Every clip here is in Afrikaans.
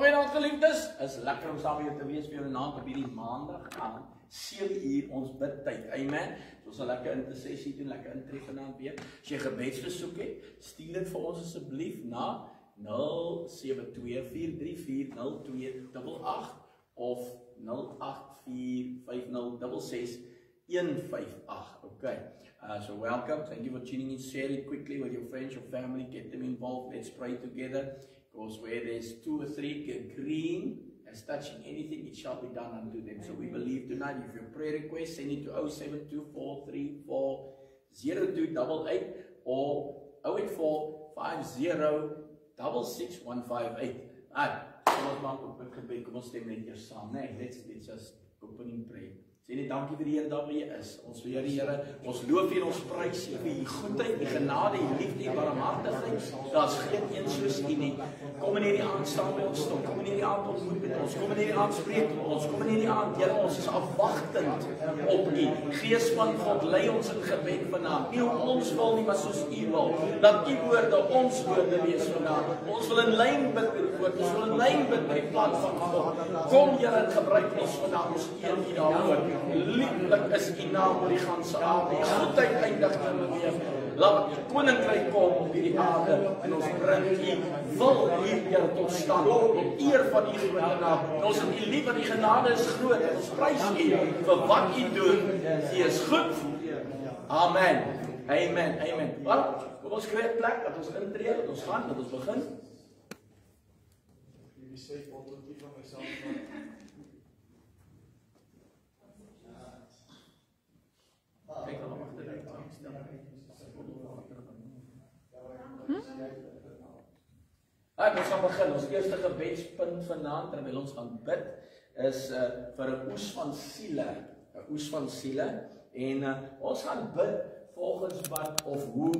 Goeienaand geliefdes, is lekker om saam hier te wees vir jou naam op hierdie maandag aan 7 uur ons bidtyd. Amen. So ons sal lekker intersessie doen, lekker intree vanaand weer. As jy gebedsversoek het, stuur dit vir ons asseblief na 072434028 of 08450666158. Okay. So welcome. Thank you for tuning in. Share it quickly with your friends, your family. Get them involved. Let's pray together. Because where there's 2 or 3 agreeing as touching anything, it shall be done unto them. So we believe tonight. If your prayer request, send it to 0724340288 or 08450666158. Kom ons maak op 'n gebed. Kom ons stem net eers saam. Nee, let's just open in prayer. Sê net dankie vir die Here daar waar jy is. Ons vir die Here, ons loof U en ons prys U vir U goedheid, U genade, U liefde, U barmhartigheid. Daar's geen een soos U nie. Kom in hierdie aand staan by ons stil. Kom in hierdie aand ontmoet met ons. Kom in hierdie aand spreek met ons. Kom in hierdie aand, Here, ons is afwagtend op U. Gees van God, lei ons in gebed vanaand. Nie om ons wil nie, maar soos U wil. Dat U woorde ons woorde wees vanaand. Ons wil in lyn bid met die woord. Ons wil in lyn bid met die plan van God. Kom, Here, en gebruik ons vanaand. Ons eer U daarvoor. Lieflik is U naam oor die ganse aarde. U goedheid eindig in lewe. Laat U koninkryk kom op hierdie aarde en ons bring U wil hier tot stand tot eer van U groot naam. En ons het U lief want U genade is groot en ons prys U vir wat U doen. U is goed. Amen. Amen. Amen. Wel, kom ons kry 'n plek dat ons intree, dat ons gaan, dat ons begin. Jy sê positief van myself. Kijk dan nog achter de ons gaan begin. Ons eerste gebedspunt vanaand terwyl ons gaan bid is vir 'n oes van siele. 'n Oes van siele. En ons gaan bid volgens wat of hoe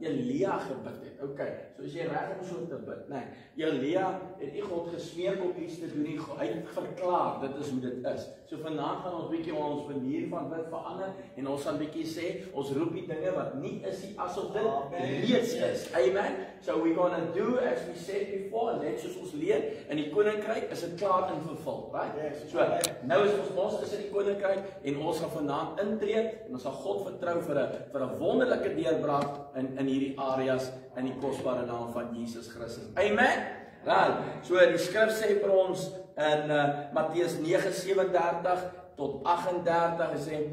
Elia gebid het. Okay, so as jy reg om so te bid, nee. Elia het nie God gesmeek om iets te doen nie. Hy het verklaar, dit is hoe dit is. So vanaand gaan ons bietjie ons manier van bid verander en ons gaan bietjie sê, ons roep die dinge wat nie is nie asof dit reeds is. Amen. So we're going to do as we said before, net soos ons leer in die koninkryk is dit klaar in vervul, right? So nou is ons is in die koninkryk en ons gaan vanaand intree en ons gaan God vertrou vir 'n wonderlike deurbraak in hierdie areas in die kosbare naam van Jesus Christus. Amen. Right. So die skrif sê vir ons in Matteus 9:37 tot 38 sê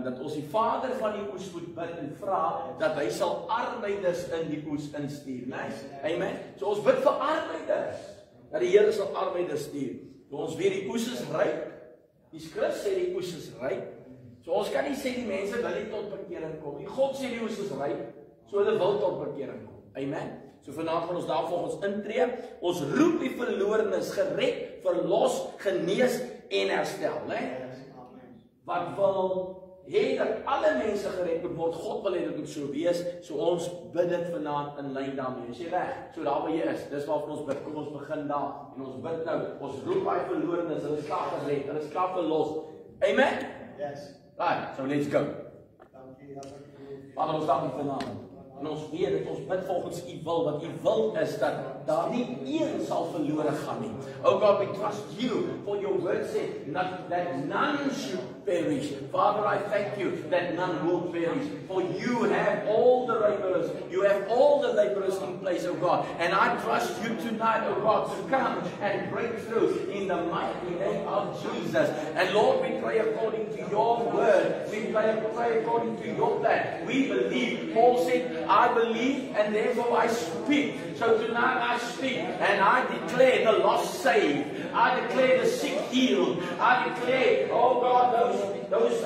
dat ons die Vader van die oes moet bid en vra dat hy sal arbeiders in die oes instuur. Nice. Amen. So ons bid vir arbeiders. Dat die Here sal arbeiders stuur. So ons weet die oes is ryk. Die skrif sê die oes is ryk. So ons kan nie sê die mense wil nie tot bekering kom nie. God sê die oes is ryk, so hulle wil tot bekering kom. Amen. So vanaand gaan ons daar volgens intree. Ons roep die verlorenes gered, verlos, genees en herstel, né? Wat wil hê dat alle mense gered moet word. God wil hê dit moet so wees. So ons bid dit vanaand in lyn daarmee. Is jy reg? So daar waar jy is, dis waarvan ons bid. Kom ons begin daar en ons bid nou. Ons roep baie verlorenes, hulle is klaar gered, hulle is klaar verlos. Amen. Yes. Right, so let's go. Vader, ons dank U vanaand. En ons weet dat ons bid volgens U wil, wat U wil is dat daar nie een sal verlore gaan nie. Oh God, we trust You, for Your word said that none should perish. Father, I thank You that none will perish, for You have all the laborers, You have all the laborers in place, oh God. And I trust You tonight, oh God, to come and break through in the mighty name of Jesus. And Lord, we pray according to Your word. We pray according to Your plan. We believe. Paul said, I believe and therefore I speak. So tonight I speak and I declare the lost saved. I declare the sick healed. I declare, oh God, those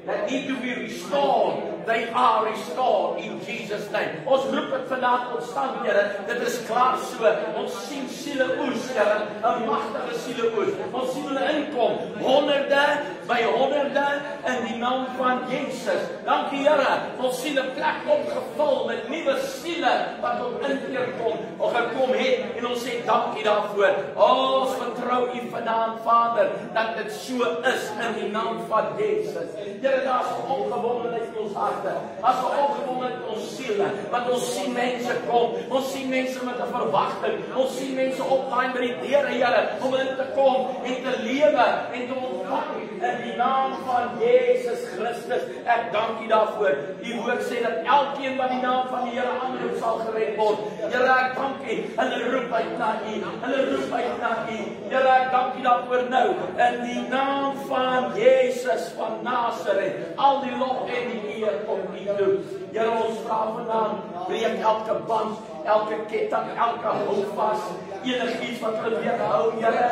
that need to be restored, they are restored in Jesus' name. Ons roep dit vanaand tot stand, Here. Dit is klaar so. Ons sien siele oes, Here. 'n magtige siele oes. Ons sien hulle inkom. Honderde by honderde in die naam van Jesus. Dankie, Here. Ons sien 'n plek opgevul met nuwe siele wat tot inkeer kom of gekom het. En ons sê dankie daarvoor. Ons vertrou U vanaand, Vader, dat dit so is in die naam van Jesus. Here, daar is 'n opgewondenheid in ons harte, daar is 'n opgewondenheid in ons siele, want ons sien mense kom, ons sien mense met 'n verwagting, ons sien mense opdaai by die deure, Here, om in te kom en te lewe en te ontvang in die naam van Jesus Christus. Ek dank U daarvoor. U woord sê dat elkeen wat die naam van die Here aanroep sal gered word. Here, ek dank U. Hulle roep uit na U. Hulle roep uit na U. Here, ek dank U daarvoor nou in die naam van Jesus van Nazareth. Al die lof en die eer kom U toe. Here, ons vra vanaand, breek elke band, elke ketting, elke houvas, enigiets wat hulle weerhou, Here,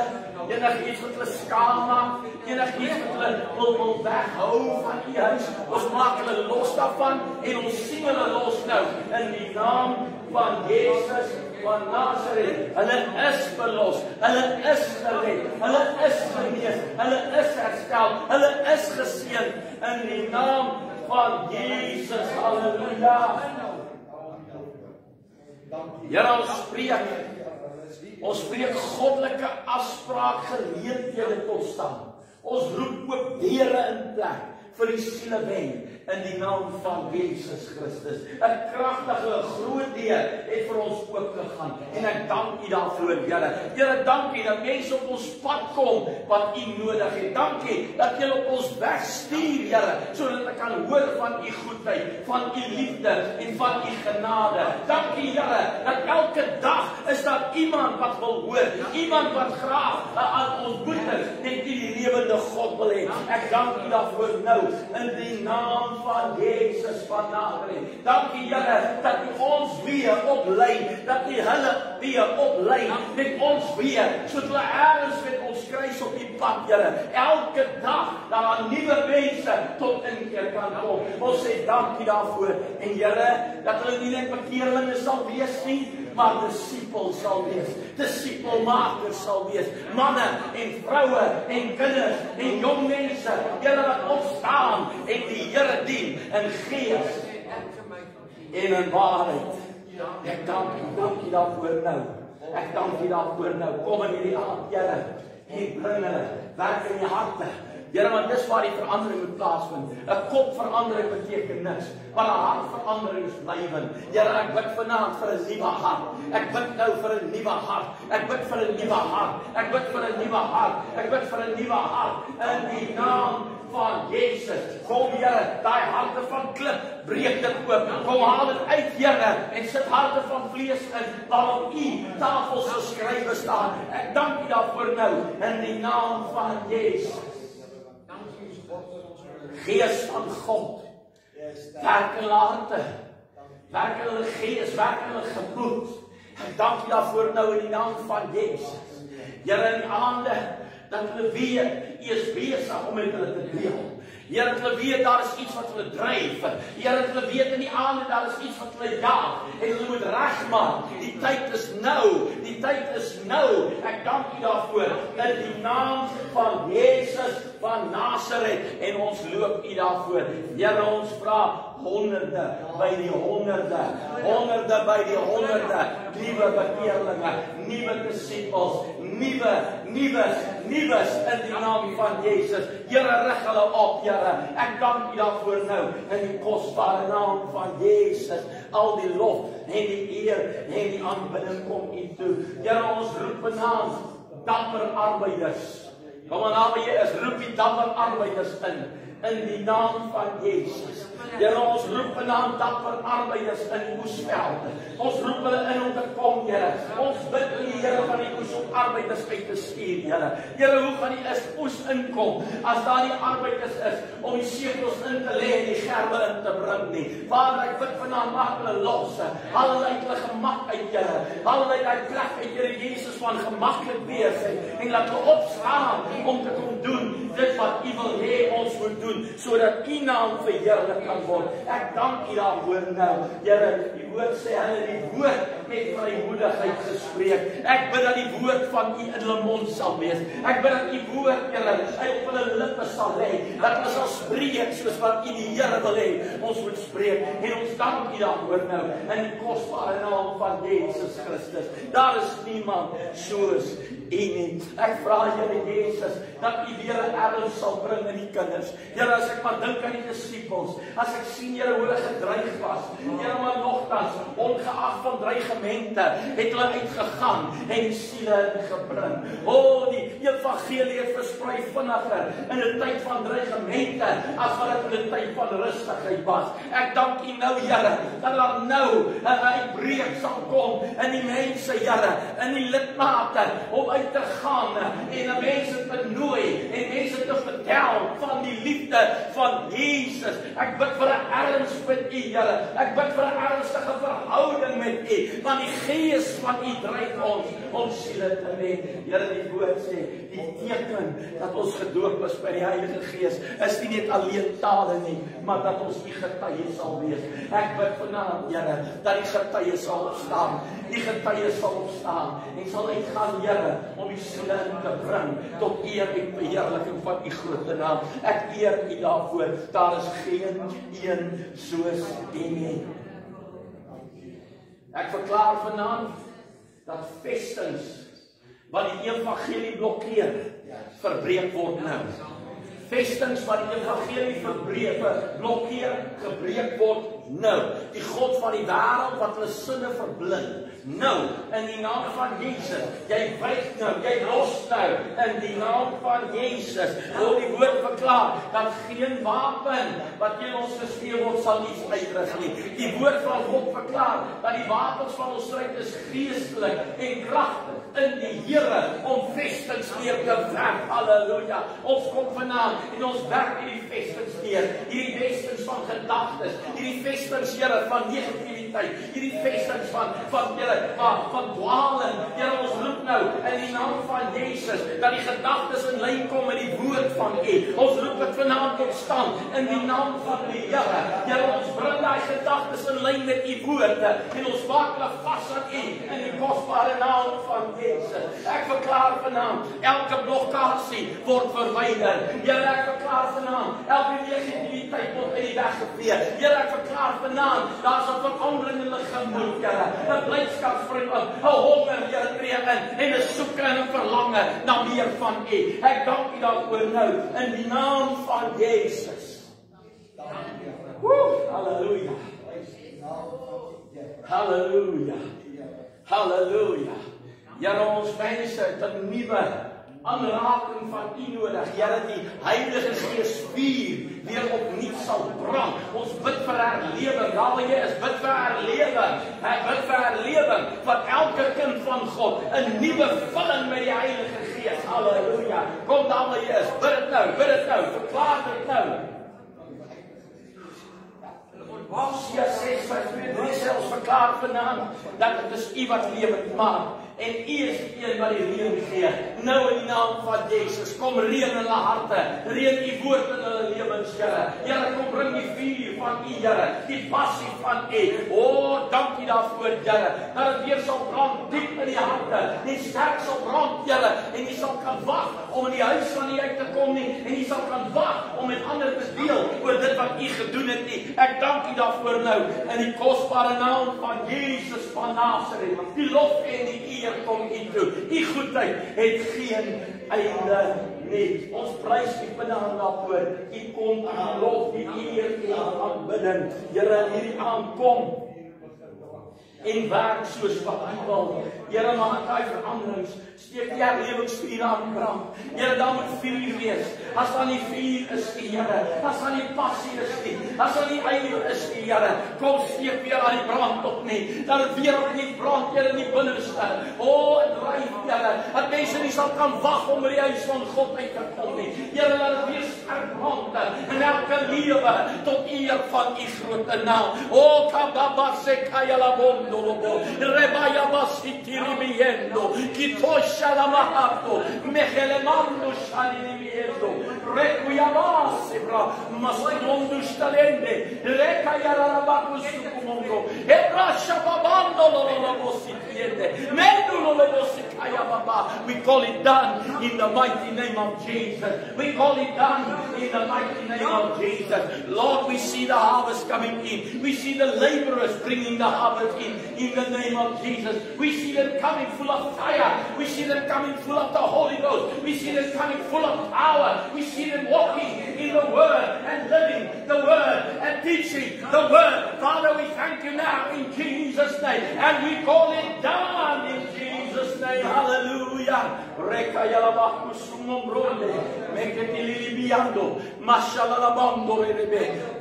enigiets wat hulle skaam maak, enigiets wat hulle wil weghou van U huis. Ons maak hulle los daarvan en ons sien hulle los nou in die naam van Jesus van Nazareth. Hulle is verlos, hulle is gered, hulle is genees, hulle is herstel, hulle is geseën in die naam van Jesus. Halleluja. Here, ons spreek goddelike afspraak geleenthede tot stand. Ons roep ook deure in plek vir die sielewen in die naam van Jesus Christus. 'n kragtige groot deur het vir ons oopgegaan en ek dank U daarvoor, Here. Here, dankie dat mense op ons pad kom wat U nodig het. Dankie dat U op ons weg stuur, Here, sodat ek kan hoor van U goedheid, van U liefde en van U genade. Dankie, Here, dat elke dag is daar iemand wat wil hoor, iemand wat graag aan ons boete net die lewende God wil hê. Ek dank U daarvoor nou in die naam van Jesus van Nazareth. Dankie, Here, dat U ons weer oplei, dat U hulle weer oplei met ons weer, sodat hulle ergens met ons kruis op die pad, Here. Elke dag dat daar nuwe mense tot inkeer kan kom. Ons sê dankie daarvoor. En Here, dat hulle nie net bekeerlinge sal wees nie, maar disipels sal wees, disipelmakers sal wees, manne en vroue en kinders en jong mense, Here, wat opstaan en die Here dien in gees en in waarheid. Ek dank U daarvoor nou. Ek dank U daarvoor nou. Kom in hierdie aand, Here, en bring hulle werk in die harte. Here, want dis waar die verandering moet plaasvind. 'n kopverandering beteken niks, maar 'n hartverandering is blywend. Here, ek bid vanaand vir 'n nuwe hart. Ek bid nou vir 'n nuwe hart. Ek bid vir 'n nuwe hart. Ek bid vir 'n nuwe hart. Ek bid vir 'n nuwe hart in die naam van Jesus. Kom, Here, daai harte van klip, breek dit oop. Kom, haal dit uit, Here, en sit harte van vlees in, waarop U tafels geskrywe staan. Ek dank U daarvoor nou in die naam van Jesus. Gees van God, werk in hulle harte, werk in hulle gees, werk in hulle gemoed. Ek dank U daarvoor nou in die naam van Jesus. Here, in die aande, dat hulle weet, U is besig om met hulle te deel. Here, dat hulle weet, daar is iets wat hulle dryf. Here, dat hulle weet in die aande, daar is iets wat hulle jaag. En hulle moet regmaak. Die tyd is nou. Die tyd is nou. Ek dank U daarvoor. In die naam van Jesus van Nazareth. En ons loop U daarvoor. Here, ons vra honderde by die honderde. Honderde by die honderde. Nuwe bekeerlinge. Nuwe disipels. Nuwes in die naam van Jesus. Here, rig hulle op, Here. Ek dank U daarvoor nou in die kosbare naam van Jesus. Al die lof en die eer en die aanbidding kom U toe. Here, ons roep vanaand dapper arbeiders. Kom aan, naam is roep die dapper arbeiders in die naam van Jesus. Here, ons roep vanaand dapper arbeiders in die oesveld. Ons roep hulle in om te kom, Here. Ons bid U, Here, van die oes om arbeiders uit te stuur, Here. Here, hoe gaan die oes inkom as daar nie arbeiders is om die sekels in te lê en die gerwe in te bring nie? Vader, ek bid vanaand, maak hulle los. Haal hulle uit hulle gemak uit, Here. Haal hulle uit die plek uit, Here Jesus, van gemaklik wees en laat hulle opstaan om te kom doen dit wat U wil hê ons moet doen, sodat U naam verheerlik kan word. Ek dank U daarvoor nou. Here, die woord sê hulle die woord met vrymoedigheid gespreek. Ek bid dat die woord van U in hulle mond sal wees. Ek bid dat U woord, Here, uit op hulle lippe sal lê. Dat hulle sal spreek soos wat U die Here wil hê ons moet spreek. En ons dank U daarvoor nou in die kosbare naam van Jesus Christus. Daar is niemand soos U nie. Ek vra Here Jesus, dat U weer 'n erns sal bring in die kinders. Here, as ek maar dink aan die disippels, as ek sien Here hoe hulle gedreig was, Here, maar nogtans, ongeag van dreigemente, het hulle uitgegaan en die siele ingebring. Die evangelie het versprei vinniger in 'n tyd van dreigemente as wat dit in 'n tyd van rustigheid was. Ek dank U nou, Here, dat daar nou 'n uitbreek sal kom in die mense, Here, in die lidmate, om uit te gaan en mense te nooi en mense te vertel van die liefde van Jesus. Ek bid vir 'n erns met U, Here. Ek bid vir 'n ernstige verhouding met U, want die Gees van U dryf ons om siele te red. Here, die woord sê, die teken dat ons gedoop is by die Heilige Gees is nie net alleen tale nie, maar dat ons die getuie sal wees. Ek bid vanaand, Here, dat die getuie sal opstaan. Die getuie sal opstaan en sal uitgaan, Here, om die siele in te bring tot eer en verheerliking van U groot naam. Ek eer U daarvoor. Daar is geen een soos U nie. Ek verklaar vanaand dat vestings wat die evangelie blokkeer, verbreek word nou. Vestings wat die evangelie blokkeer, gebreek word nou. Die God van die wêreld wat hulle sinne verblind, nou, in die naam van Jesus. Jy wyk nou, jy los nou, in die naam van Jesus. Die woord verklaar, dat geen wapen wat teen ons gespeel word, sal iets uitrig nie. Die woord van God verklaar, dat die wapens van ons stryd is geestelik en kragtig in die Here, om vestings neer te werk. Halleluja. Ons kom vanaand en ons werk hierdie vestings neer. Hierdie vestings van gedagtes, hierdie vestings, Here, van negativiteit, hierdie vestings van dwaling. Here, ons roep nou in die naam van Jesus dat die gedagtes in lyn kom met die woord van U. Ons roep dit vanaand tot stand in die naam van die Here. Here, ons bring daai gedagtes in lyn met U woord en ons maak hulle vas aan U in die kosbare naam van Jesus. Ek verklaar vanaand, elke blokkasie word verwyder. Here, ek verklaar vanaand, elke negativiteit word uit die weg gevee. Here, ek verklaar vanaand, daar's 'n verandering in hulle gemoed, Here. 'n blydskap spring op, 'n honger, Here, tree in en 'n soeke en 'n verlange na meer van U. Ek dank U daarvoor nou in die naam van Jesus. Halleluja. Halleluja. Halleluja. Here, ons mense het 'n nuwe aanraking van U nodig. Here, die Heilige Gees vuur weer opnuut sal brand. Ons bid vir herlewing. Daar waar jy is, bid vir herlewing. Ek bid vir herlewing van elke kind van God. 'n nuwe vulling met die Heilige Gees. Halleluja. Kom daar waar jy is, bid dit nou, verklaar dit nou. Hosea 6:2 selfs verklaar vanaand dat dit is U wat lewend maak. En U is die een wat die reën gee. Nou in die naam van Jesus, kom reën in hulle harte. Reën U woord in hulle lewens, Here. Here, kom bring die vuur van U, Here. Die passie van U. Dankie daarvoor, Here. Dat dit weer sal brand diep in die harte. Die sterk sal brand, Here. En U sal kan wag om in die huis van U uit te kom nie. En U sal kan wag om met ander te deel oor dit wat U gedoen het nie. Ek dank U daarvoor nou in die kosbare naam van Jesus van Nazareth. Die lof en die eer kom U toe. U goedheid het geen einde nie. Ons prys U vanaand daarvoor. U kom in lof, die eer en aanbidding. Here, hierdie aankom en werk soos wat U wil. Here, maak daai veranderings. Steek die herlewingsvuur aan brand. Here, daar moet vuur wees. As daar nie vuur is nie, Here, as daar nie passie is nie, as daar nie ywer is nie, Here, kom steek weer aan die brand op nie. Dat dit weer op die brand, Here, in die binneste. Dryf, Here, dat mense nie sal kan wag om by die huis van God uit te kom nie. Here, laat dit weer sterk brand in elke lewe tot eer van U groot naam. Kababassekayalabondolobo, rebayabasitiribiendo, kitoshalamahato, mehelemando shalimiendo, rekuyabasebra, masirondustalende, rekayarabakusukumondo, ebrashababandololobositiende, mendulolobosikayalabositiende. We call it done in the mighty name of Jesus. We call it done in the mighty name of Jesus. Lord, we see the harvest coming in. We see the laborers bringing the harvest in the name of Jesus. We see them coming full of fire. We see them coming full of the Holy Ghost. We see them coming full of power. We see them walking in the Word and living the Word and teaching the Word. Father, we thank you now in Jesus' name. And we call it done in Jesus' name. Hallelujah.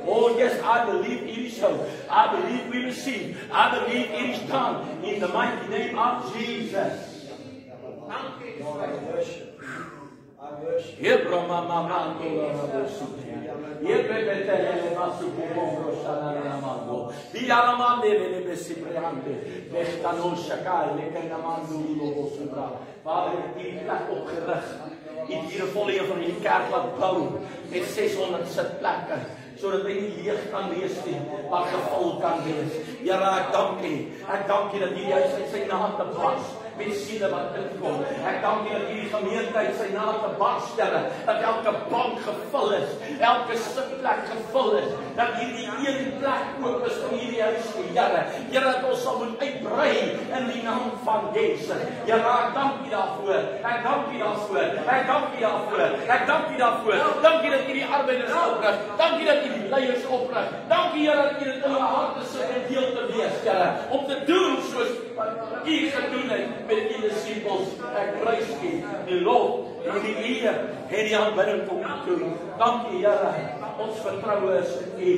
Oh yes, I believe it is so. I believe we receive. I believe it is done in the mighty name of Jesus. I worship. Vader, ik heb die plek opgericht. Ik heb hier een volle evangelie kerk laat bouwen. Met 600 zitplekken. Zodat hy nie leeg kan wees nie, maar gevul kan wees. Here, ek dank U. Ek dank U dat hierdie huis uit sy naam te bars met siele wat inkom. Ek dank U dat hierdie gemeente uit sy naam te bars, Here, dat elke bank gevul is, elke sitplek gevul is, dat hierdie een plek oop is van hierdie huis, Here. Here, dat ons sal moet uitbrei in die naam van Jezus. Here, ek dank U daarvoor. Ek dank U daarvoor. Ek dank U daarvoor. Ek dank U daarvoor. Dank U dat U die arbeiders oprig. Dank U dat U die leiers oprig. Dank U, Here, dat U dit in hulle harte sit en deel te wees, Here, om te doen soos wat U gedoen het met U disippels. Ek prys U, die lof en die eer en die aanbidding kom U toe. Dank U, Here, ons vertroue is in U,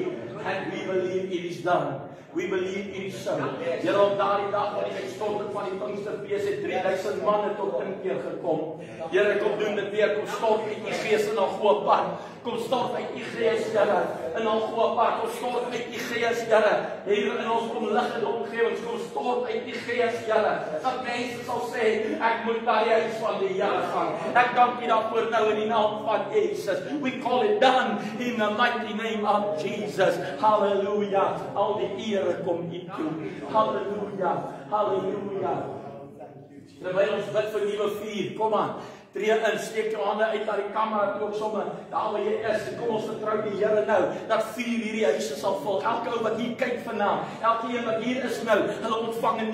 and we believe it is done. We believe it is so. Here, op daardie dag wat die uitstorting van die Pinksterfees het 3000 manne tot inkeer gekom. Here, kom doen dit weer, kom stort uit U gees in Algoa Park. Kom stort uit U gees, Here, in Algoa Park. Kom stort uit U gees, Here, hier in ons omliggende omgewings. Kom stort uit U gees, Here, dat mense sal sê, ek moet na die huis van die Here gaan. Ek dank U daarvoor nou in die naam van Jesus. We call it done in the mighty name of Jesus. Hallelujah. Al die eer kom U toe. Halleluja, halleluja. Terwyl ons bid vir nuwe vuur, kom aan. Tree in, steek jou hande uit na die kamera toe ook somme, daar waar jy is, en kom ons vertrou die Here nou, dat vuur hierdie huise sal vul. Elke ou wat hier kyk vanaand, elke een wat hier is nou, hulle ontvang 'n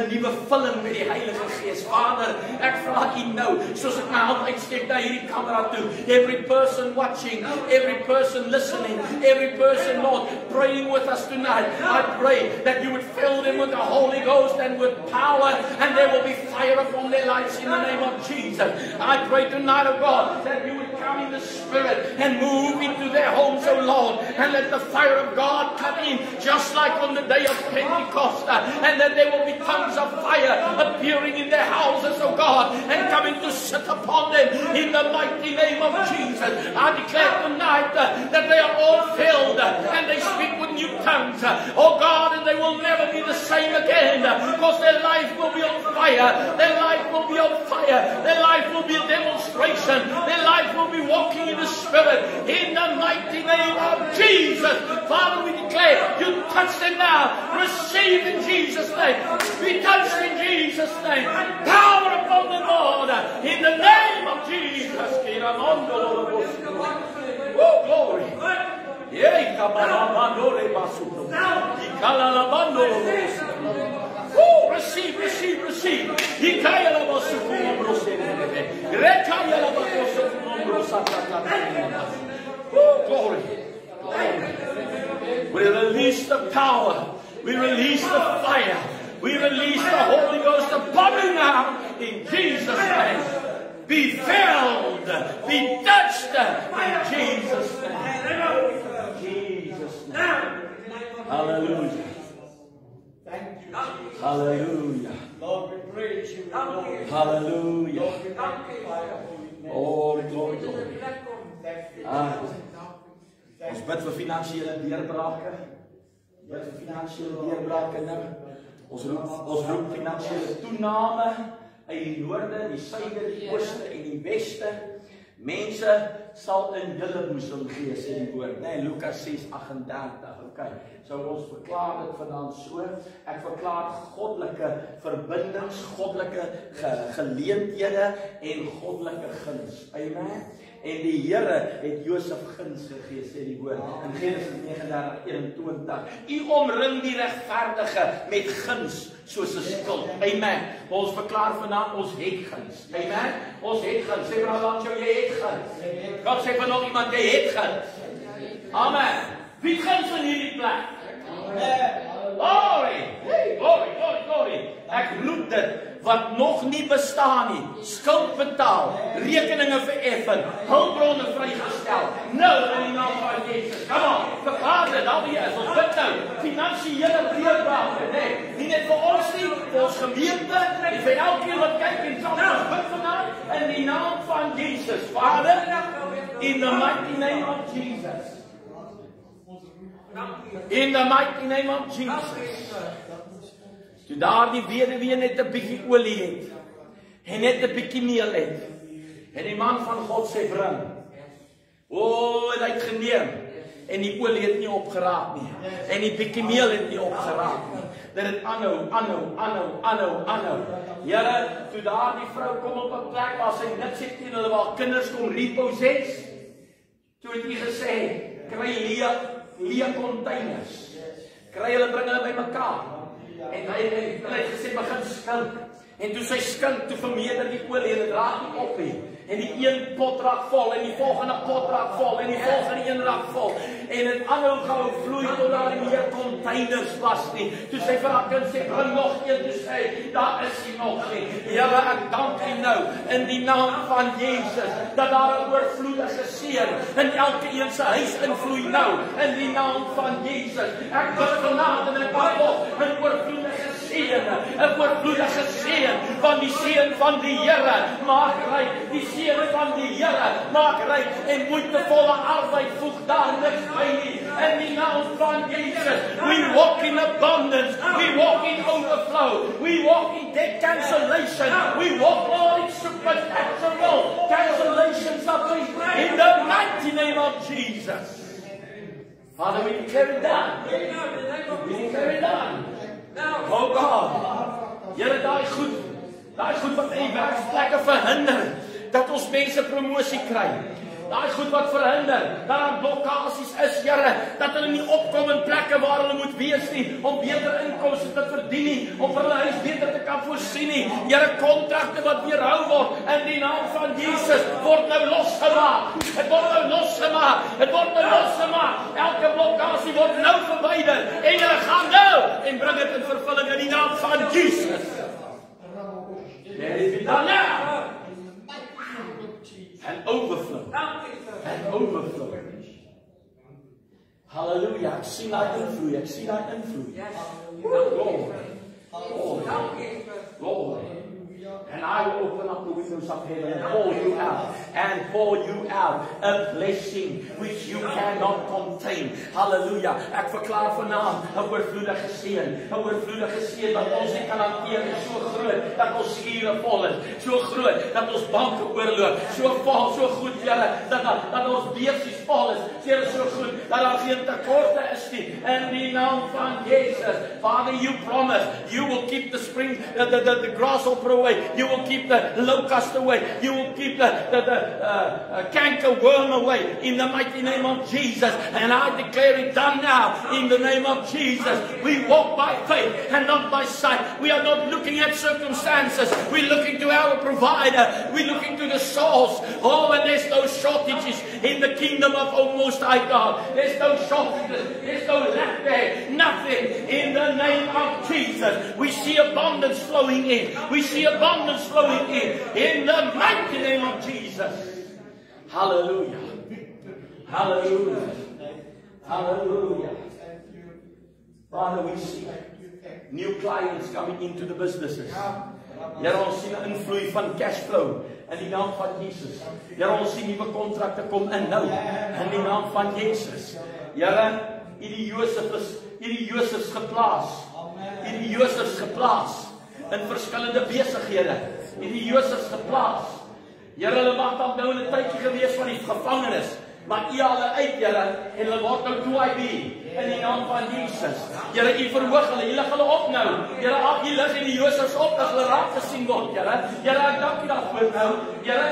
nuwe vulling met die Heilige Gees. Vader, ek vra U nou, soos ek my hand uitsteek na hierdie kamera toe, every person watching, every person listening, every person, Lord, praying with us tonight, I pray that You would fill them with the Holy Ghost and with power, and there will be fire upon their lives in the name of Jesus. I pray tonight, oh God, that You would come in the Spirit and move into their homes, oh Lord, and let the fire of God come in, just like on the day of Pentecost, and that there will be tongues of fire appearing in their houses, oh God, and coming to sit upon them in the mighty name of Jesus. I declare tonight that they are all filled and they speak with new tongues, oh God, and they will never be the same again, because their life will be on fire, their life will be on fire, their life will be a demonstration. Their life will be walking in the Spirit in the mighty name of Jesus. Father, we declare You touch them now. Receive in Jesus' name. Be touched in Jesus' name. Power upon the Lord in the name of Jesus. Oh, glory. Oh, receive, receive, receive. Oh, glory. We release the power. We release the fire. We release the Holy Ghost upon you now in Jesus' name. Be filled, be touched in Jesus' name. Jesus' name. Hallelujah. Thank you. Hallelujah. Lord, we praise You. Hallelujah. Lord, we magnify Your holy name. Oh, glory, glory. Thank You. Ons bid vir finansiële deurbrake. Bid vir finansiële deurbrake nou. Ons roep finansiële toename uit die noorde, die suide, die ooste en die weste. Mense sal in julle boesem wees, sê die woord. Nee, Lukas 6:38. Okay. So ons verklaar dit vanaand so. Ek verklaar goddelike verbindings, goddelike geleenthede en goddelike guns. Amen. En die Here het Josef guns gegee, sê die woord in Genesis 39:21. U omring die regverdige met guns soos 'n skild. Amen. Ons verklaar vanaand ons het guns. Amen. Ons het guns. Sê maar langs jou, jy het guns. God sê vir nog iemand, jy het guns. Amen. Wie guns in hierdie plek? Glory. Glory, glory, glory. Ek roep dit wat nog nie bestaan nie. Skuld betaal, rekeninge vereffen, hulpbronne vrygestel. Nou in die naam van Jesus. Come on, verklaar dit, al die is, ons bid nou. Finansiële deurbraak, nee. Nie net vir ons nie, vir ons gemeente, en vir elkeen wat kyk en sal ons bid vandaag in die naam van Jesus. Vader, in the mighty name of Jesus. In the mighty name of Jesus. Toe daar die weduwee net 'n bietjie olie het en net 'n bietjie meel het, en die man van God sê bring. Hy het geneem en die olie het nie opgeraak nie en die bietjie meel het nie opgeraak nie. Dit het aanhou. Here, toe daar die vrou kom op 'n plek waar sy niks het teen hulle waar kinders kom repossess, toe het hy gesê, kry leë containers. Kry hulle, bring hulle bymekaar. En hy het gesê, begin skink. En toe sy skink, toe vermeerder die olie en dit raak nie op nie. En die een pot raak vol, en die volgende pot raak vol, en die volgende een raak vol. En het aanhou gou vloei tot daar nie meer containers was nie. Toe sy vir haar kind sê, bring nog een, toe sê, daar is hy nog nie. Here, ek dank U nou, in die naam van Jesus, dat daar 'n oorvloedige seën in elke een se huis invloei nou, in die naam van Jesus. Ek bid vanaand en ek bid nog, 'n oorvloedige seën, 'n oorvloedige seën van die seën van die Here, maak ryk, die seën van die Here, maak ryk, en moeitevolle arbeid voeg daar niks by nie, in die naam van Jesus. We walk in abundance, we walk in overflow, we walk in debt cancellation, we walk all in supernatural cancellations of things, in the mighty name of Jesus. Father, we declare it done. We declare it done. Oh God, Here, daai goed wat in werksplekke verhinder dat ons mense promosie kry. Daai goed wat verhinder dat daar blokkades is, Here, dat hulle nie opkom in plekke waar hulle moet wees nie, om beter inkomste te verdien nie, om vir hulle huis beter te kan voorsien nie. Here, kontrakte wat weerhou word, in die naam van Jesus, word nou losgemaak. Het word nou losgemaak. Het word nou losgemaak. Elke blokkade word nou verwyder, en hulle gaan nou en bring dit in vervulling in die naam van Jesus. There is it done now. And overflow. And overflow. Hallelujah. Ek sien daai invloed. Ek sien daai invloed. Glory. Glory. And I will open up the windows of heaven and pour you out a blessing which you cannot contain. Hallelujah. Ek verklaar vanaand 'n oorvloedige seën. 'n Oorvloedige seën wat ons nie kan hanteer, so groot dat ons skure vol is, so groot dat ons banke oorloop, so vol, so goed, Here, dat ons beursies vol is, Here, so goed dat daar geen tekorte is nie. In die naam van Jesus. Father, you promise you will keep the spring, the grasshopper away. You will keep the locust away. You will keep the canker worm away, in the mighty name of Jesus. And I declare it done now in the name of Jesus. We walk by faith and not by sight. We are not looking at circumstances. We're looking to our provider. We're looking to the source. Oh, and there's no shortages in the kingdom of Most High God. There's no shortages. There's no lack there. Nothing in the name of Jesus. We see abundance flowing in. We see abundance flowing in the mighty name of Jesus. Hallelujah. Hallelujah. Hallelujah. Father, we see new clients coming into the businesses. Here ons sien 'n invloed van cash flow in die naam van Jesus. Here ons sien nuwe kontrakte kom in nou in die naam van Jesus. Here, hierdie Josefs geplaas. Hierdie Josefs geplaas in verskillende besighede. Hierdie Josefs geplaas Here, hulle mag dan nou in 'n tydjie gewees van die gevangenis. Maar U haal hulle uit, Here, en hulle word nou toe hy in die naam van Jesus. Here, U verhoog hulle, U lig hulle op nou. Here, ag U lig en die Josefs op, dat hulle raak gesien word, Here. Here, ek dank U daarvoor nou. Here,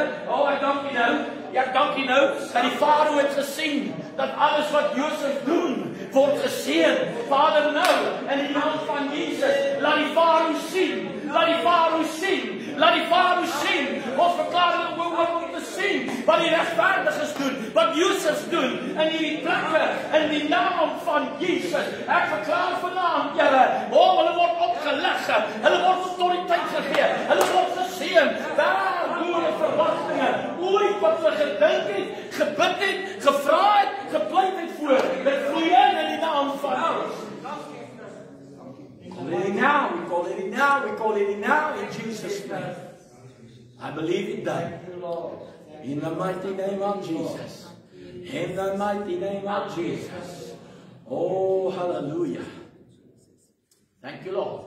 ek dank U nou. Ek dank U nou dat die Farao het gesien dat alles wat Josef doen word geseën. Vader nou, in die naam van Jesus, laat die Farao sien. Laat die Farao sien. Laat die Farao sien. Ons verklaar hulle oor om te sien wat die regverdiges doen, wat Josef doen in hierdie plekke, in die naam van Jesus. Ek verklaar vanaand, Here, hulle word opgelig, hulle word autoriteit gegee, hulle word geseën. Daar goeie verwagtinge, ooit wat hulle gedink het, gebid het, gevra het, gepleit het voor, dit vloei in die naam van Jesus. We call it now, we call it now, we call it now in Jesus' name. I believe it done. In the mighty name of Jesus. In the mighty name of Jesus. Oh, hallelujah. Thank you, Lord.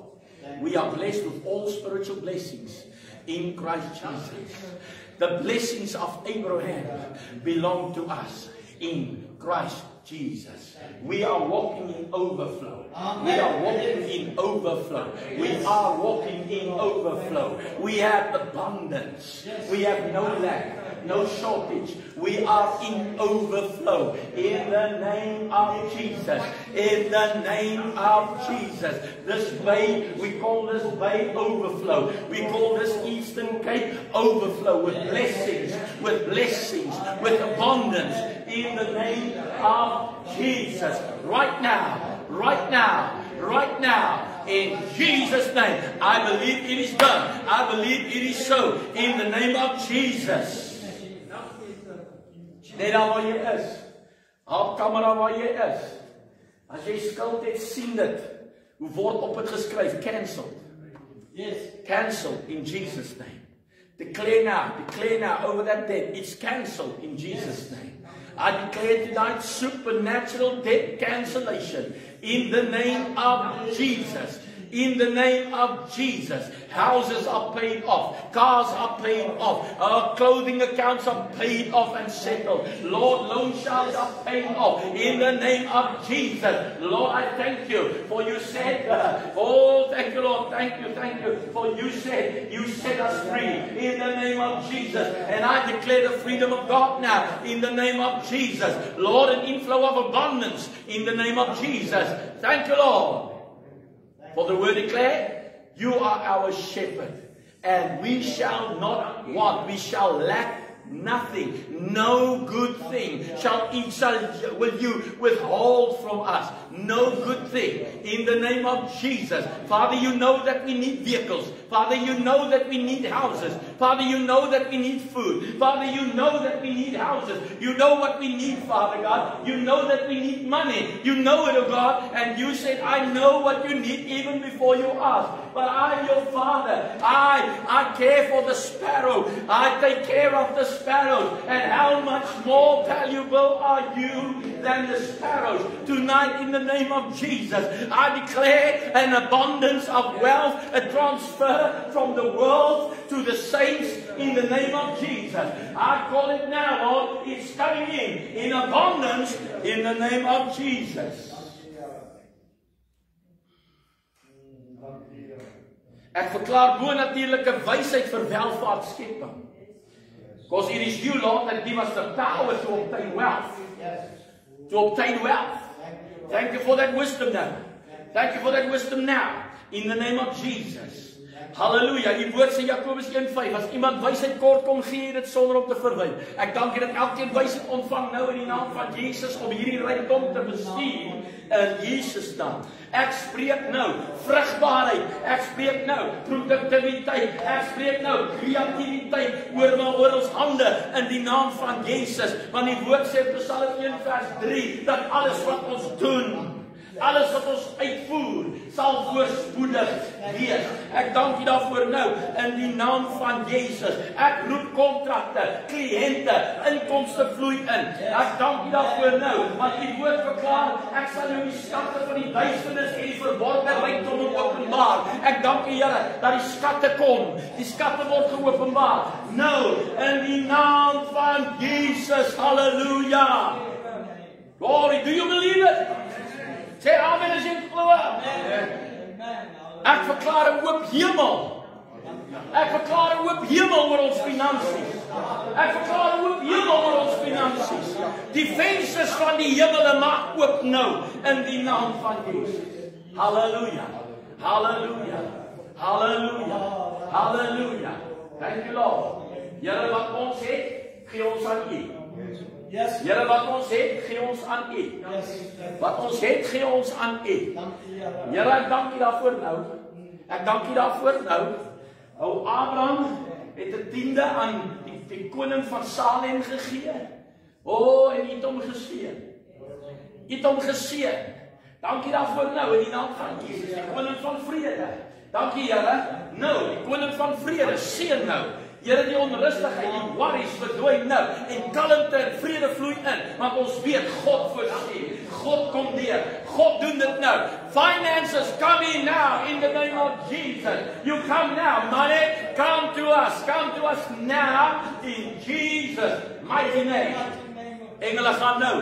We are blessed with all spiritual blessings in Christ Jesus. The blessings of Abraham belong to us in Christ Jesus. We are walking in overflow. We are walking in overflow. We are walking in overflow. We have abundance. We have no lack, no shortage. We are in overflow. In the name of Jesus. In the name of Jesus. This bay, we call this bay overflow. We call this Eastern Cape overflow with blessings, with abundance. In the name of Jesus. Right now, right now, right now. In Jesus' name. I believe it is done. I believe it is so. In the name of Jesus. Net daar waar jy is. Op kamera waar jy is. As jy skuld het, sien dit. Hoe word op het geskryf? Cancelled. Yes. Cancelled in Jesus' name. Declare now over that debt. It's cancelled in Jesus' name. I declare tonight supernatural debt cancellation in the name of Jesus. In the name of Jesus. Houses are paid off. Cars are paid off. Our clothing accounts are paid off and settled. Lord, loan sharks are paid off. In the name of Jesus. Lord, I thank you. For you said, thank you, Lord. Thank you. For you said, you set us free. In the name of Jesus. And I declare the freedom of God now. In the name of Jesus. Lord, an inflow of abundance. In the name of Jesus. Thank you, Lord. For the word declare, you are our shepherd, and we shall not want, we shall lack nothing. No good thing will you withhold from us. No good thing. In the name of Jesus. Father, you know that we need vehicles. Father, you know that we need houses. Father, you know that we need food. Father, you know that we need houses. You know what we need, Father God. You know that we need money. You know it, oh God. And you said, I know what you need even before you ask. But I, your Father, I care for the sparrow. I take care of the sparrows. And how much more valuable are you than the sparrows? Tonight, in the name of Jesus, I declare an abundance of wealth, a transfer from the world to the saints in the name of Jesus. I call it now, Lord. It's coming in abundance in the name of Jesus. Ek verklaar bo-natuurlike wysheid vir welvaart skepping. Because it is you, Lord, that give us the power to obtain wealth. To obtain wealth. Thank you for that wisdom now. Thank you for that wisdom now. In the name of Jesus. Hallelujah. Die woord sê Jakobus 1:5. As iemand wysheid kort kom gee, dit sonder om te verwyn. Ek dank U dat elkeen wysheid ontvang nou in die naam van Jesus om hierdie rykdom te bestuur in Jesus naam. Ek spreek nou vrugbaarheid. Ek spreek nou produktiwiteit. Ek spreek nou kreatiwiteit oor ons hande in die naam van Jesus. Want die woord sê in Psalm 1:3 dat alles wat ons doen Alles wat ons uitvoer sal voorspoedig wees. Ek dank U daarvoor nou in die naam van Jesus. Ek roep kontrakte, kliënte, inkomste vloei in. Ek dank U daarvoor nou, want U woord verklaar, ek sal U die skatte van die duisternis en die verborgde rykdom openbaar. Ek dank U Here dat die skatte kom. Die skatte word geopenbaar. Nou in die naam van Jesus. Halleluja. Glory, do you believe it? Sê amen as jy glo. Ek verklaar 'n oop hemel. Ek verklaar 'n oop hemel oor ons finansies. Ek verklaar 'n oop hemel oor ons finansies. Die vensters van die hemele maak oop nou in die naam van Jesus. Halleluja. Halleluja. Halleluja. Halleluja. Thank you Lord. Here wat ons het, gee ons aan U. Yes. Here wat ons het, gee ons aan U. Wat ons het, gee ons aan U. Here, ek dank U daarvoor nou. Ek dank U daarvoor nou. Ou Abraham het 'n tiende aan die koning van Salem gegee. En U het hom geseën. U het hom geseën. Dankie daarvoor nou in die naam van Jesus, die koning van vrede. Dankie Here. Nou, die koning van vrede, seën nou. Here, die onrustigheid, die worries verdwyn nou en kalmte en vrede vloei in, want ons weet God voorsien. God kom deur. God doen dit nou. Finances come in now in the name of Jesus. You come now. Money, come to us. Come to us now in Jesus' mighty name. Engele gaan nou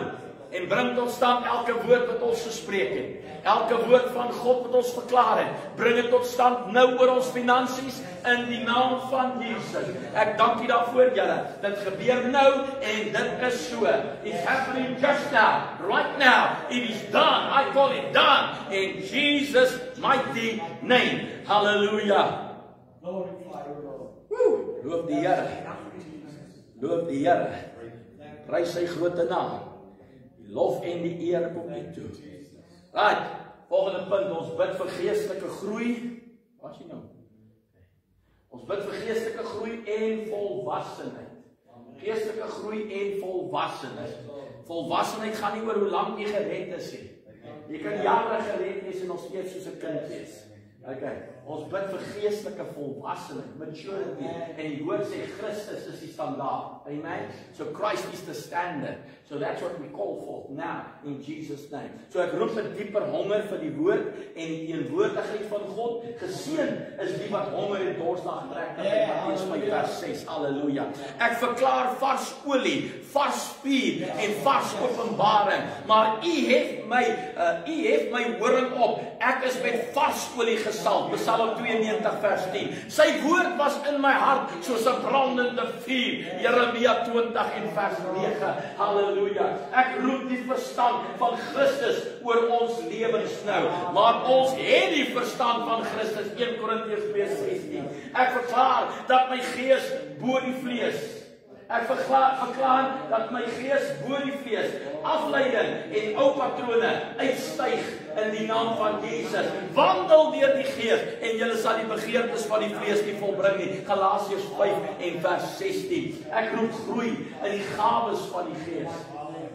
en bring tot stand elke woord wat ons gespreek het. Elke woord van God wat ons verklaar het, bring dit tot stand nou oor ons finansies in die naam van Jesus. Ek dank U daarvoor, Here. Dit gebeur nou en dit is so. It's happening just now, right now. It is done. I call it done in Jesus' mighty name. Hallelujah. Loof die Here. Loof die Here. Prys sy grote naam. Die lof en die eer kom U toe. Right, volgende punt, ons bid vir geestelike groei. Wat is jy nou? Ons bid vir geestelike groei en volwassenheid. Geestelike groei en volwassenheid. Volwassenheid gaan nie oor hoe lank jy gered is nie. Jy kan jare gered wees en nog steeds soos 'n kind wees. Okay, ons bid vir geestelike volwassenheid, maturity. En die woord sê Christus is die standaard. Amen. So Christ is the standard. So that's what we call for now in Jesus name. So ek roep 'n dieper honger vir die woord en die teenwoordigheid van God. Geseën is die wat honger en dors na geregtigheid het. Matteus 5 vers 6. Halleluja. Ek verklaar vars olie, vars vuur en vars openbaring. Maar U het my horing op. Ek is met vars olie gesalf. Psalm 92 vers 10. Sy woord was in my hart soos 'n brandende vuur. Jeremia 20 en vers 9. Halleluja. Ek roep die verstand van Christus oor ons lewens nou. Maar ons het die verstand van Christus. 1 Korintiërs 2:16. Ek verklaar dat my gees bo die vlees. Ek verklaar dat my gees bo die vlees, afleiding en ou patrone uitstyg in die naam van Jesus. Wandel deur die gees en julle sal die begeertes van die vlees nie volbring nie. Galasiërs 5 en vers 16. Ek roep groei in die gawes van die gees.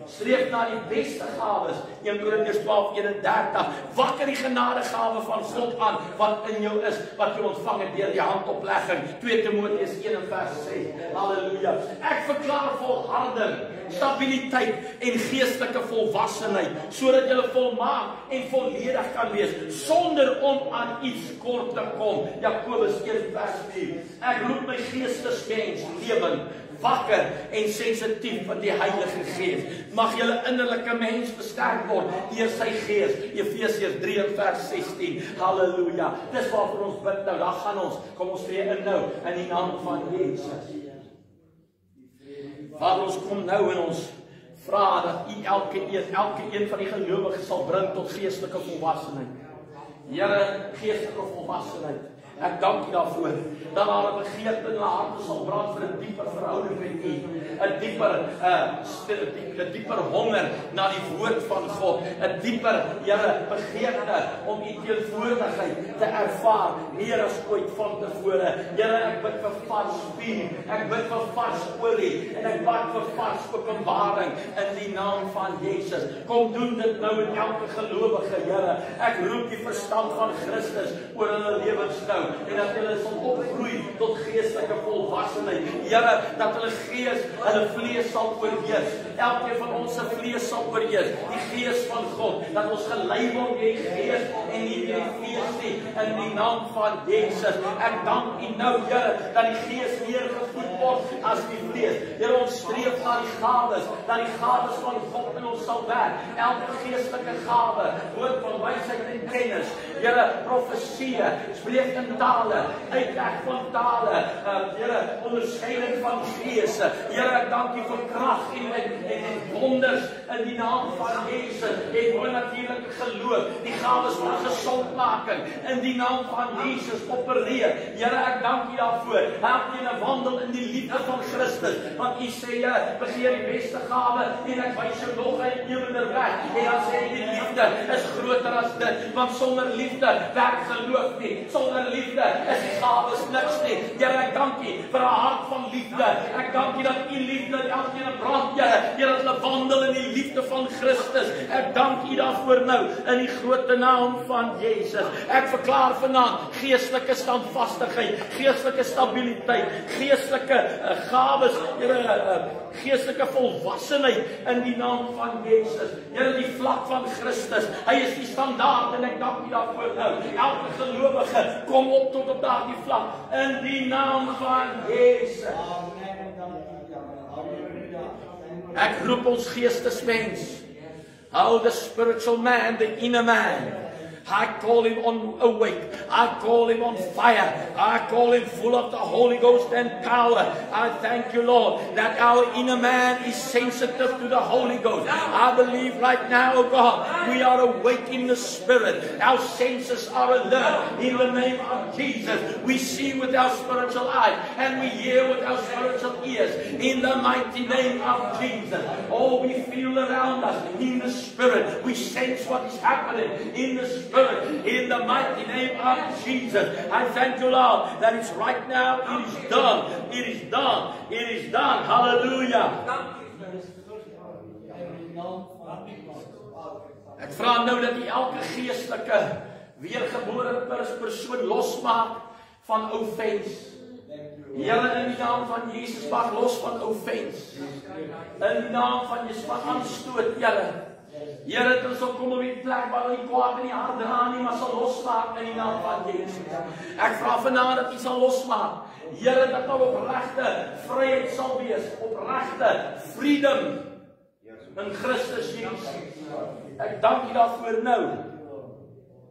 Streef na die beste gawes. 1 Korintiërs 12:31. Wakker die genadegawe van God aan wat in jou is, wat jy ontvang het deur die handoplegging. 2 Timoteus 1 vers 6. Halleluja. Ek verklaar volharding, stabiliteit en geestelike volwassenheid, sodat jy volmaak en volledig kan wees sonder om aan iets kort te kom. Jakobus 1 vers 4. Ek roep my geestesmens lewend, wakker en sensitief vir die Heilige Gees. Mag julle innerlike mens versterk word deur sy Gees. Efesiërs 3 vers 16. Halleluja. Dis waarvoor ons bid nou. Daar gaan ons. Kom ons tree in nou in die naam van Jesus. Vader, ons kom nou en ons vra dat U elke een van die gelowiges sal bring tot geestelike volwassenheid. Here, geestelike volwassenheid. Ek dank U daarvoor dat daar 'n begeerte in hulle harte sal brand vir 'n dieper verhouding met U, 'n dieper honger na die woord van God, 'n dieper, Here, begeerte om U teenwoordigheid te ervaar meer as ooit van tevore. Here, ek bid vir vars vuur. Ek bid vir vars olie en ek bid vir vars openbaring in die naam van Jesus. Kom doen dit nou in elke gelowige, Here. Ek roep die verstand van Christus oor hulle lewens nou en dat hulle sal opgroei tot geestelike volwassenheid. Here, dat hulle gees, hulle vlees sal oorheers. Elkeen van ons se vlees sal oorheers. Die gees van God, dat ons gelei word deur die gees en nie deur die vlees nie, in die naam van Jesus. Ek dank U nou, Here, dat die gees meer gevoed word as die vlees. Here, ons streef na die gawes, dat die gawes van God in ons sal werk. Elke geestelike gawe, woord van wysheid en kennis, Here, profesie, spreek in tale, uitleg van tale, Here, onderskeiding van geeste. Here, ek dank U vir krag en wonders in die naam van Jesus, en bonnatuurlike geloof, die gawes van gesondmaking in die naam van Jesus opereer. Here, ek dank U daarvoor. Help jy 'n wandel in die liefde van Christus, want U sê jy begeer die beste gawe en ek wys jou nog 'n ewende weg. En dan sê die liefde is groter as dit, want sonder liefde werk geloof nie. Sonder liefde is die gawes niks nie. Here, ek dank U vir 'n hart van liefde. Ek dank U dat U liefde elkeen brand, Here, dat hulle wandel in die liefde van Christus. Ek dank U daarvoor nou in die groot naam van Jesus. Ek verklaar vanaand geestelike standvastigheid, geestelike stabiliteit, geestelike gawes, geestelike volwassenheid in die naam van Jesus. Here, die vlak van Christus, hy is die standaard en ek dank U daarvoor nou. Elke gelowige kom op tot op daardie vlak in die naam van Jesus. Ek roep ons geestesmens. How the spiritual man, the inner man. I call him on awake. I call him on fire. I call him full of the Holy Ghost and power. I thank you, Lord, that our inner man is sensitive to the Holy Ghost. I believe right now, oh God, we are awake in the Spirit. Our senses are alert in the name of Jesus. We see with our spiritual eyes and we hear with our spiritual ears in the mighty name of Jesus. Oh, we feel around us in the Spirit. We sense what is happening in the Spirit. In the mighty name of Jesus. I thank you, Lord, that it's right now. It is done. It is done. It is done. Hallelujah. Ek vra nou dat U elke geestelike weergebore persoon losmaak van offense. Here, in die naam van Jesus, maak los van offense. In die naam van Jesus, van aanstoot, Here. Here, dit ons kom op die plek waar die kwaad in die hart dra nie, maar sal losmaak in die naam van Jesus. Ek vra vanaand dat U sal losmaak. Here, dat daar opregte vryheid sal wees, opregte freedom in Christus Jesus. Ek dank U daarvoor nou,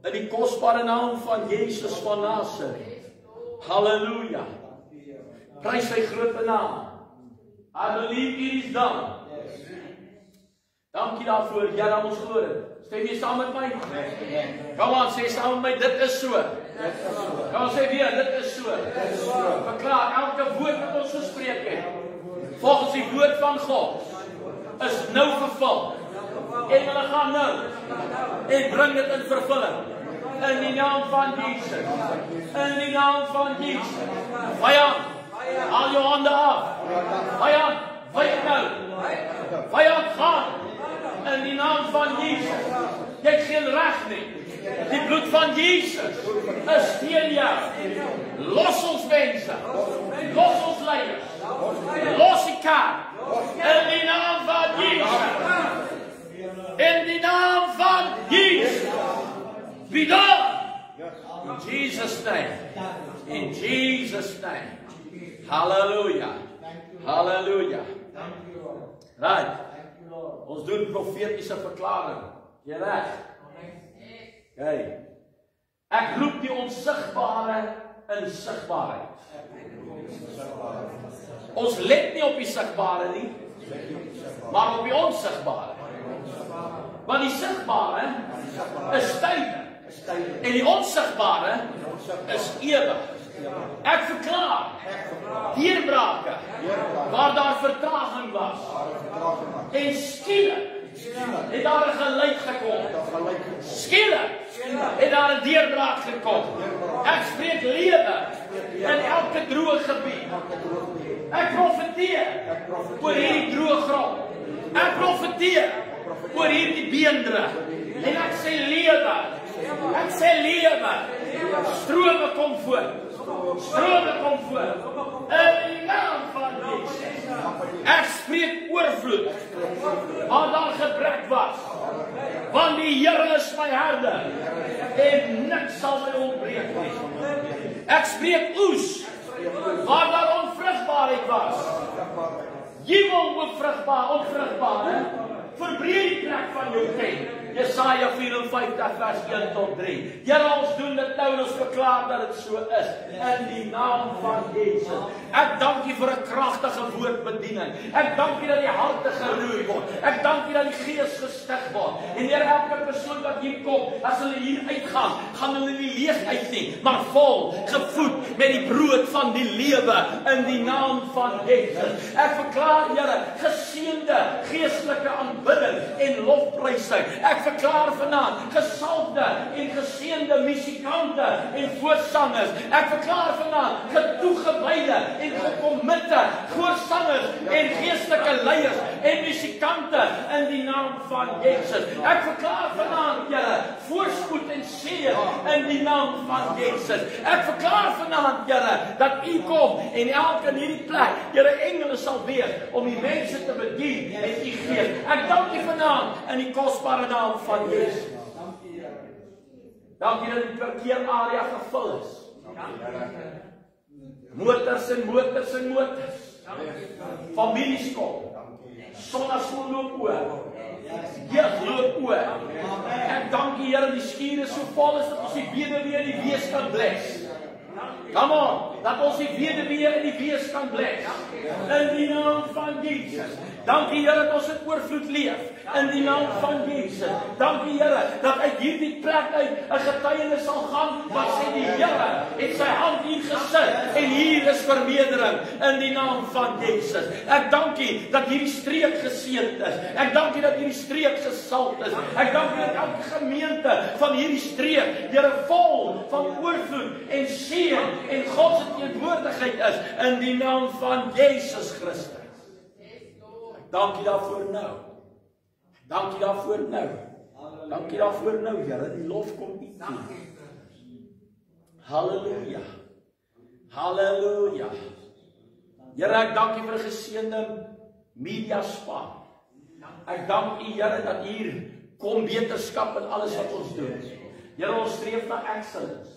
in die kosbare naam van Jesus van Nazareth. Halleluja. Prys sy groot naam. I believe it is done. Dankie daarvoor, Here, ons glo dit. Stem jy saam met my? Kom aan, sê saam met my, dit is so. Kom aan, sê weer, dit is so. Verklaar, elke woord wat ons gespreek het, volgens die woord van God, is nou vervul. En hulle gaan nou, en bring dit in vervulling. In die naam van Jesus. In die naam van Jesus. Vijand, haal jou hande af. Vijand, wyk nou. Vijand, gaan. In die naam van Jesus. Jy het geen reg nie. Die bloed van Jesus is teen jou. Los ons mense. Los ons leiers. Los die kerk. In die naam van Jesus. In die naam van Jesus. Be done. In Jesus' name. In Jesus' name. Hallelujah. Hallelujah. Right. Ons doen profetiese verklaring. Jy reg? Okay. Ek roep die onsigbare in sigbaarheid. Ons let nie op die sigbare nie, maar op die onsigbare. Want die sigbare is tydelik en die onsigbare is ewig. Ek verklaar deurbrake waar daar vertraging was. En skielik het daar 'n geluid gekom. Skielik het daar 'n deurbraak gekom. Ek spreek lewe in elke droë gebied. oor hierdie droë grond. Ek profeteer oor hierdie beendere. En ek sê lewe. Ek sê lewe. Strome kom voort. Strome kom voort. In die naam van Jesus. Ek spreek oorvloed. Waar daar gebrek was. Want die Here is my herder. En niks sal my ontbreek nie. Ek spreek oes. Waar daar onvrugbaarheid was. Jubel oor onvrugbaar. Verbreek die plek van jou tent. Jesaja 54 vers 1 tot 3. Here, ons doen dit nou en ons verklaar dat dit so is. In die naam van Jesus. Ek dank U vir 'n kragtige woordbediening. Ek dank U dat die harte geroer word. Ek dank U dat die gees gestig word. En Here, elke persoon wat hier kom, as hulle hier uitgaan, gaan hulle nie leeg uit nie, maar vol, gevoed met die brood van die lewe in die naam van Jesus. Ek verklaar, Here, geseënde geestelike aanbidding en lofprysing. Ek verklaar vanaand gesalfde en geseënde musikante en voorsangers. Ek verklaar vanaand getoegewyde en gekommitte voorsangers en geestelike leiers en musikante in die naam van Jesus. Ek verklaar vanaand, Here, voorspoed en seën in die naam van Jesus. Ek verklaar vanaand, Here, dat U kom en elke in hierdie plek, Here, engele sal wees om die mense te bedien en U gees. Ek dank U vanaand in die kosbare naam van Jesus. Dankie dat die parkeerarea gevul is. Motors en motors en motors. Families kom. Sonnaskool loop oor. Jeug loop oor. Ek dank U, Here, die skuur is so vol is dat ons die weduwee in die wees kan bless. Come on, dat ons die weduwee in die wees kan bless. In die naam van Jesus. Dankie, Here, dat ons in oorvloed leef. In die naam van Jesus. Dankie, Here, dat uit hierdie plek uit 'n getuienis sal gaan, wat sê die Here het sy hand hier gesit en hier is vermeerdering in die naam van Jesus. Ek dank U dat hierdie streek geseënd is. Ek dank U dat hierdie streek gesalf is. Ek dank U dat elke gemeente van hierdie streek, Here, vol van oorvloed en seën en God se teenwoordigheid is in die naam van Jesus Christus. Dankie daarvoor nou. Dankie daarvoor nou. Dankie daarvoor nou, Here. Die lof kom U toe. Halleluja. Halleluja. Here, ek dank U vir 'n geseënde media span. Ek dank U, Here, dat hier kom beterskap in alles wat ons doen. Here, ons streef na excellence.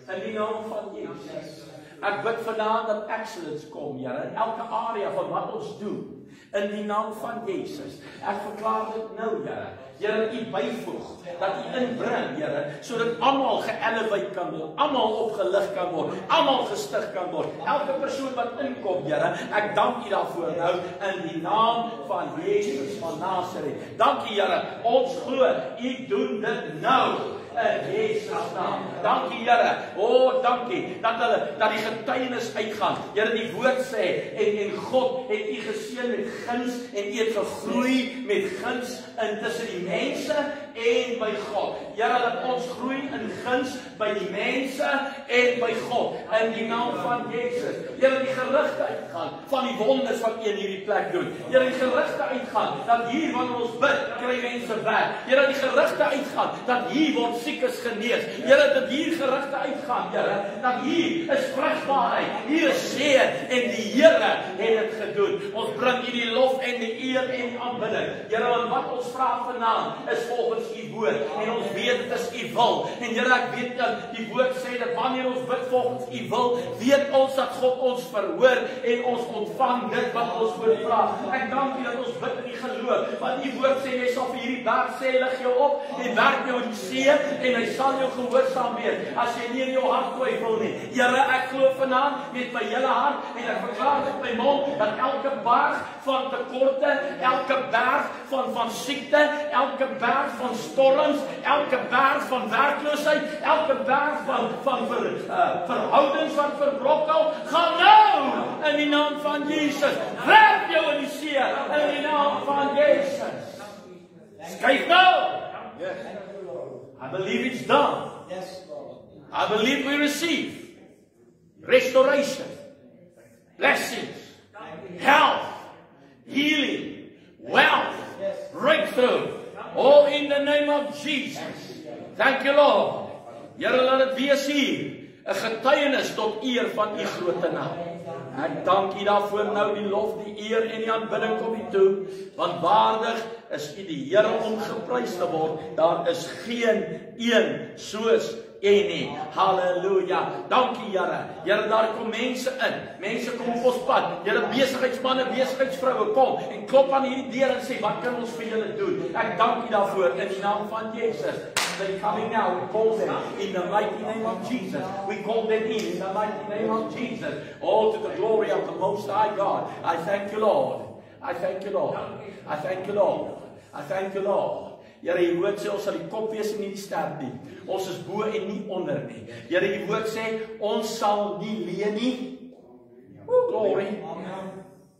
In die naam van Jesus. Ek bid vanaand dat excellence kom, Here, in elke area van wat ons doen. In die naam van Jesus. Ek verklaar dit nou, Here. Here, U byvoeg, dat U inbring, Here, sodat almal geelevate kan word, almal opgelig kan word, almal gestig kan word. Elke persoon wat inkom, Here, ek dank U daarvoor nou, in die naam van Jesus van Nazareth. Dankie, Here, ons glo, U doen dit nou. In Jesus naam. Dankie, Here. O, dankie dat die getuienis uitgaan. Here, die woord sê en God het U geseën met guns en U het gegroei met guns intussen die mense en by God. Here, dat ons groei in guns by die mense en by God in die naam van Jesus. Here, die gerugte uitgaan van die wonders wat U in hierdie plek doen. Here, die gerugte uitgaan dat hier wanneer ons bid, kry mense werk. Here, die gerugte uitgaan dat hier word siekes genees. Here, dat hier gerugte uitgaan, Here, dat hier is vrugbaarheid, hier is seën en die Here het dit gedoen. Ons bring U die lof en die eer en die aanbidding. Here, en wat ons vra vanaand is volgens U woord en ons weet dit is U wil. En Here, ek weet dat die woord sê dat wanneer ons bid volgens U wil, weet ons dat God ons verhoor en ons ontvang dit wat ons voorvra. Ek dank U dat ons bid in die geloof, want U woord sê jy sal vir hierdie berg sê lig jou op en werk jou in die see en hy sal jou gehoorsaam wees as jy nie in jou hart twyfel nie. Here, ek glo vanaand met my hele hart en ek verklaar met my mond dat elke berg van tekorte, elke berg van siekte, elke berg van storms, elke berg van werkloosheid, elke berg van verhoudings wat verbrokkel, gaan nou in die naam van Jesus. Werp jou in die see in die naam van Jesus. Skuif nou. I believe it's done. I believe we receive restoration, blessings, health, healing, wealth, breakthrough. All in the name of Jesus. Thank you, Lord. Here laat dit wees hier. 'n Getuienis tot eer van u grote naam. Ek dank u daarvoor nou die lof, die eer en die aanbidding kom u toe. Want waardig is u die Here om geprys te word. Daar is geen een soos u nie. Halleluja. Dankie Here. Here, daar kom mense in. Mense kom op ons pad. Here, besigheidsmanne, besigheidsvroue kom en klop aan hierdie deur en sê, wat kan ons vir julle doen? Ek dank u daarvoor in die naam van Jesus. They're coming now. We call them in the mighty name of Jesus. We call them in the mighty name of Jesus. All to the glory of the Most High God. I thank you, Lord. I thank you, Lord. I thank you, Lord. I thank you, Lord. Here, die woord sê, ons sal die kop wees en nie die stert nie. Ons is bo en nie onder nie. Here, die woord sê, ons sal nie leen nie. Glory.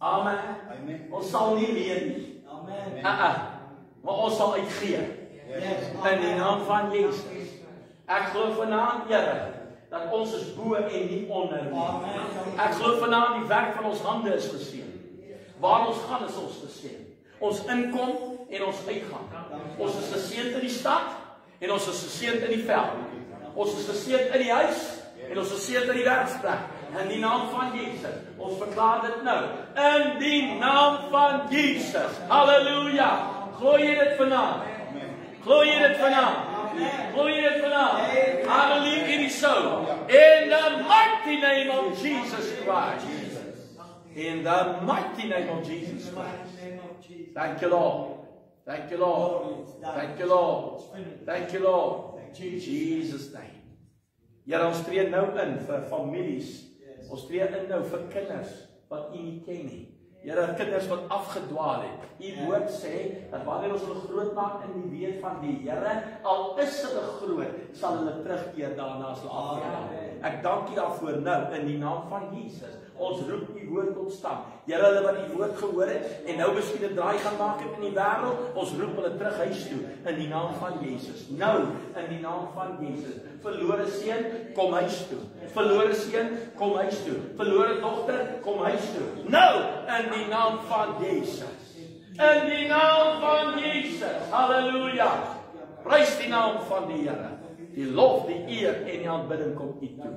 Amen. Ons sal nie leen nie. Maar ons sal uitgee. In die naam van Jesus. Ek glo vanaand, Here, dat ons is bo en nie onder nie. Ek glo vanaand die werk van ons hande is geseën. Waar ons gaan is ons geseën. Ons inkom en ons uitgaan. Ons is geseënd in die stad en ons is geseënd in die veld. Ons is geseënd in die huis en ons is geseënd in die werksplek. In die naam van Jesus. Ons verklaar dit nou. In die naam van Jesus. Halleluja. Glo jy dit vanaand? Glo jy dit vanaand? Glo jy dit vanaand? I believe it is so. In the mighty name of Jesus Christ. In the mighty name of Jesus Christ. Thank you, Lord. Thank you, Lord. Thank you, Lord. Thank you, Lord. In Jesus' name. Here, ons tree nou in vir families. Ons tree in nou vir kinders wat u nie ken nie. Here, kinders wat afgedwaal het. U woord sê dat wanneer ons hulle groot maak in die weet van die Here, al is hulle groot, sal hulle terugkeer daarna as hulle afgedwaal het. Ek dank u daarvoor nou in die naam van Jesus. Ons roep die woord tot stand. Here, hulle wat die woord gehoor het en nou miskien 'n draai gaan maak in die wêreld, ons roep hulle terug huis toe in die naam van Jesus. Nou in die naam van Jesus. Verlore seun, kom huis toe. Verlore seun, kom huis toe. Verlore dogter, kom huis toe. Nou in die naam van Jesus. In die naam van Jesus. Halleluja. Prys die naam van die Here. Die lof, die eer en die aanbidding kom u toe.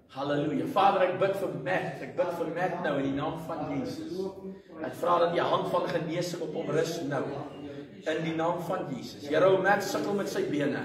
Halleluja. Vader, ek bid vir Matt. Ek bid vir Matt nou in die naam van Jesus. Ek vra dat die hand van genesing op hom rus nou. In die naam van Jesus. Here, Matt sukkel met sy bene.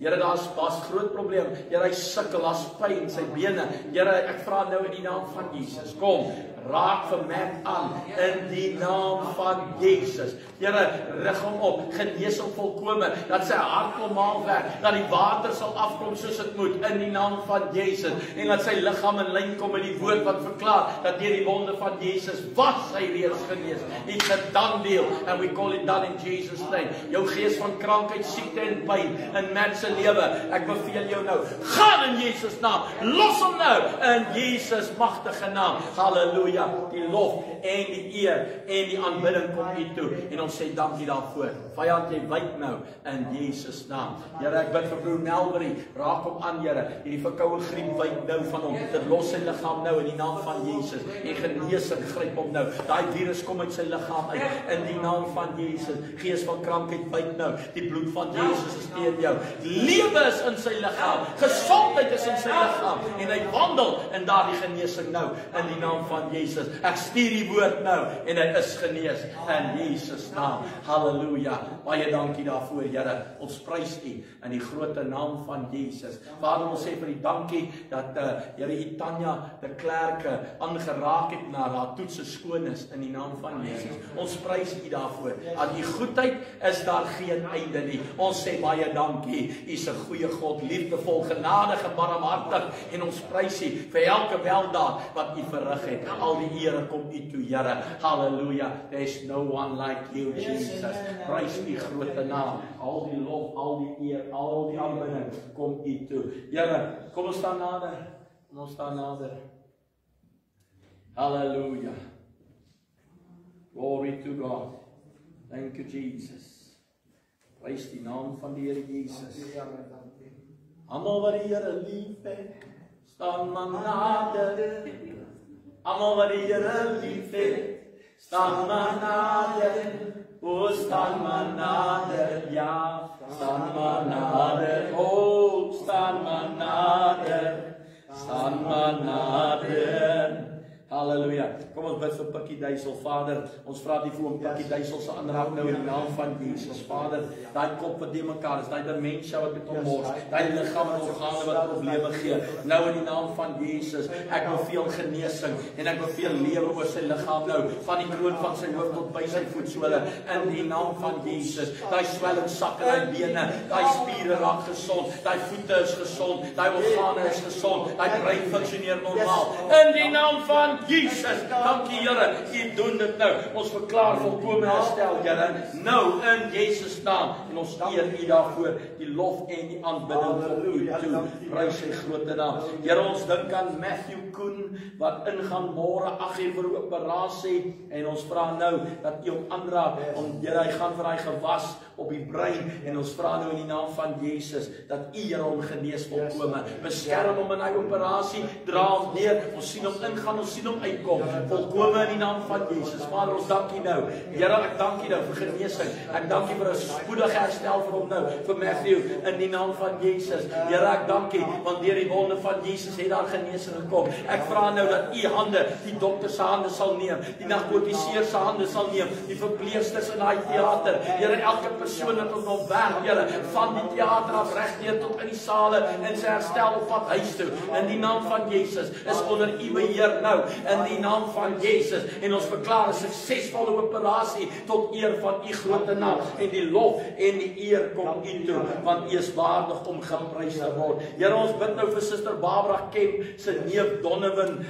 Here, daar's groot probleem. Here, hy sukkel, daar's pyn in sy bene. Here, ek vra nou in die naam van Jesus. Kom, raak vir Matt aan in die naam van Jesus. Here, rig hom op, genees hom volkome, dat sy hart normaal werk, dat die water sal afkom soos dit moet in die naam van Jesus en dat sy liggaam in lyn kom met die woord wat verklaar dat deur die wonde van Jesus was hy reeds genees. It's a done deal and we call it done in Jesus name. Jou gees van krankheid, siekte en pyn in Matt se lewe, ek beveel jou nou, gaan in Jesus naam, los hom nou in Jesus magtige naam. Halleluja. Die lof en die eer en die aanbidding kom u toe en ons sê dankie daarvoor. Vyand, jy wyk nou in Jesus naam. Here, ek bid vir broer Melbury, raak hom aan, Here. Hierdie verkoue griep wyk nou van hom. Dit los sy liggaam nou in die naam van Jesus. En genesing gryp hom nou. Daai virus kom uit sy liggaam uit in die naam van Jesus. Gees van krankheid wyk nou. Die bloed van Jesus is teen jou. Lewe is in sy liggaam. Gesondheid is in sy liggaam en hy wandel in daardie genesing nou in die naam van Jesus. Ek stuur die woord nou en hy is genees in Jesus naam. Halleluja. Baie dankie daarvoor, Here. Ons prys u in die groot naam van Jesus. Vader, ons sê vir u dankie dat Here Tanya de Klerk aangeraak het na haar toetse skoon is in die naam van Jesus. Ons prys u daarvoor. Aan u goedheid is daar geen einde nie. Ons sê baie dankie. U is 'n goeie God, liefdevol, genadig en barmhartig en ons prys u vir elke weldaad wat u verrig het. Al die ere kom u toe, Here. Halleluja. There's no one like you, Jesus. Prys u groot naam. Al die lof, al die eer, al die aanbidding kom u toe. Here, kom ons staan nader. Kom ons staan nader. Halleluja. Glory to God. Thank you, Jesus. Prys die naam van die Here Jesus. Almal wat die Here liefhet, staan maar nader. Almal wat die Here liefhet, staan maar nader, o staan maar nader, ja, staan maar nader, o staan maar nader, staan maar nader. Halleluja. Kom ons bid vir Pikkie Duisel, Vader. Ons vra die vir hom Pikkie Duisel se aanraak nou in die naam van Jesus, Vader. Daai kop wat die mekaar is, daai demensie wat met hom mors, daai liggaam en organe wat probleme gee. Nou in die naam van Jesus, ek beveel genesing en ek beveel lewe oor sy liggaam nou, van die kroon van sy hoof tot by sy voetsole in die naam van Jesus. Daai swelling sak in daai bene, daai spiere raak gesond, daai voete is gesond, daai organe is gesond, daai brein funksioneer normaal. In die naam van Jesus, dankie Here, U doen dit nou. Ons verklaar volkome herstel, Here, nou in Jesus naam. En ons eer U daarvoor, die lof en die aanbidding vir U toe. Prys sy groot naam. Here, ons dink aan Matthew Koen wat ingaan môre 8 uur vir operasie en ons vra nou dat U hom aanraak om Here, hy gaan vir hy gewas op die brein en ons vra nou in die naam van Jesus dat U Here hom genees volkome. Beskerm hom in hy operasie, dra hom deur. Ons sien hom ingaan, ons sien hom uitkom. Volkome in die naam van Jesus. Vader, ons dank U nou. Here, ek dank U nou vir genesing. Ek dank U vir 'n spoedige herstel vir hom nou, vir Matthew in die naam van Jesus. Here, ek dank U want deur die wonde van Jesus het daar genesing gekom. Ek vra nou dat U hande, die dokter se hande sal neem, die narkotiseer se hande sal neem, die verpleegsters in daai teater. Here, elke persoon wat ons nog werk, Here, van die teater af regdeur tot in die sale en sy herstel op pad huis toe. In die naam van Jesus is onder U beheer nou, in die naam van Jesus. En ons verklaar 'n suksesvolle operasie tot eer van U groot naam. En die lof en die eer kom U toe, want U is waardig om geprys te word. Here, ons bid nou vir Suster Barbara Kemp se neef Donovan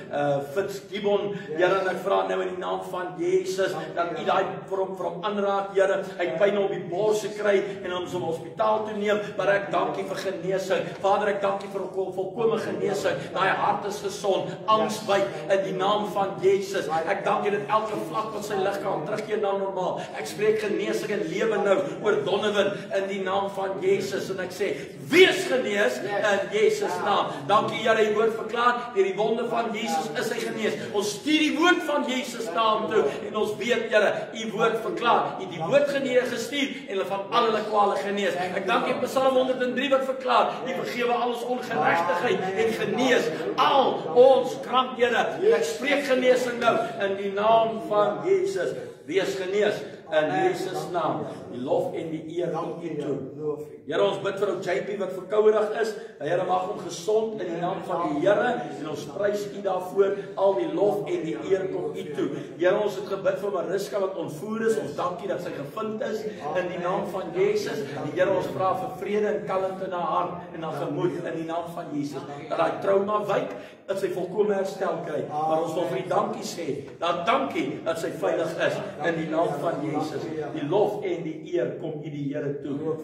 Fitzgibbon. Here, en ek vra nou in die naam van Jesus dat U daai vir hom aanraak, Here. Hy het pyn op die bors gekry en hom som hospitaal toe neem, maar ek dank U vir genesing. Vader, ek dank U vir volkomme genesing. Daai hart is gesond, angs wyk in die naam van Jesus. Ek dank U dat elke vlak van sy liggaam terugkeer na normaal. Ek spreek genesing en lewe nou oor Donovan in die naam van Jesus en ek sê, wees genees in Jesus naam. Dankie Here, U woord verklaar, deur die wonde van Jesus is hy genees. Ons stuur die woord van Jesus naam toe en ons weet, Here, U woord verklaar, U die woord gestuur en hulle van al hulle kwale genees. Ek dank U Psalm 103 wat verklaar, U vergewe al ons ongeregtigheid en genees al ons krankhede. Ek spreek genesing nou in die naam van Jesus. Wees genees in Jesus naam. Die lof en die eer kom U toe. Here, ons bid vir ou JP wat verkouerig is. Here, mag hom gesond in die naam van die Here en ons prys U daarvoor. Al die lof en die eer kom U toe. Here, ons het gebid vir Mariska wat ontvoer is. Ons dank U dat sy gevind is in die naam van Jesus. Die Here, ons vra vir vrede en kalmte in haar hart en haar gemoed in die naam van Jesus. Dat daai trauma wyk, dat sy volkome herstel kry. Maar ons wil vir U dankie sê. Dat dankie dat sy veilig is in die naam van Jesus. Die lof en die eer kom U die Here toe.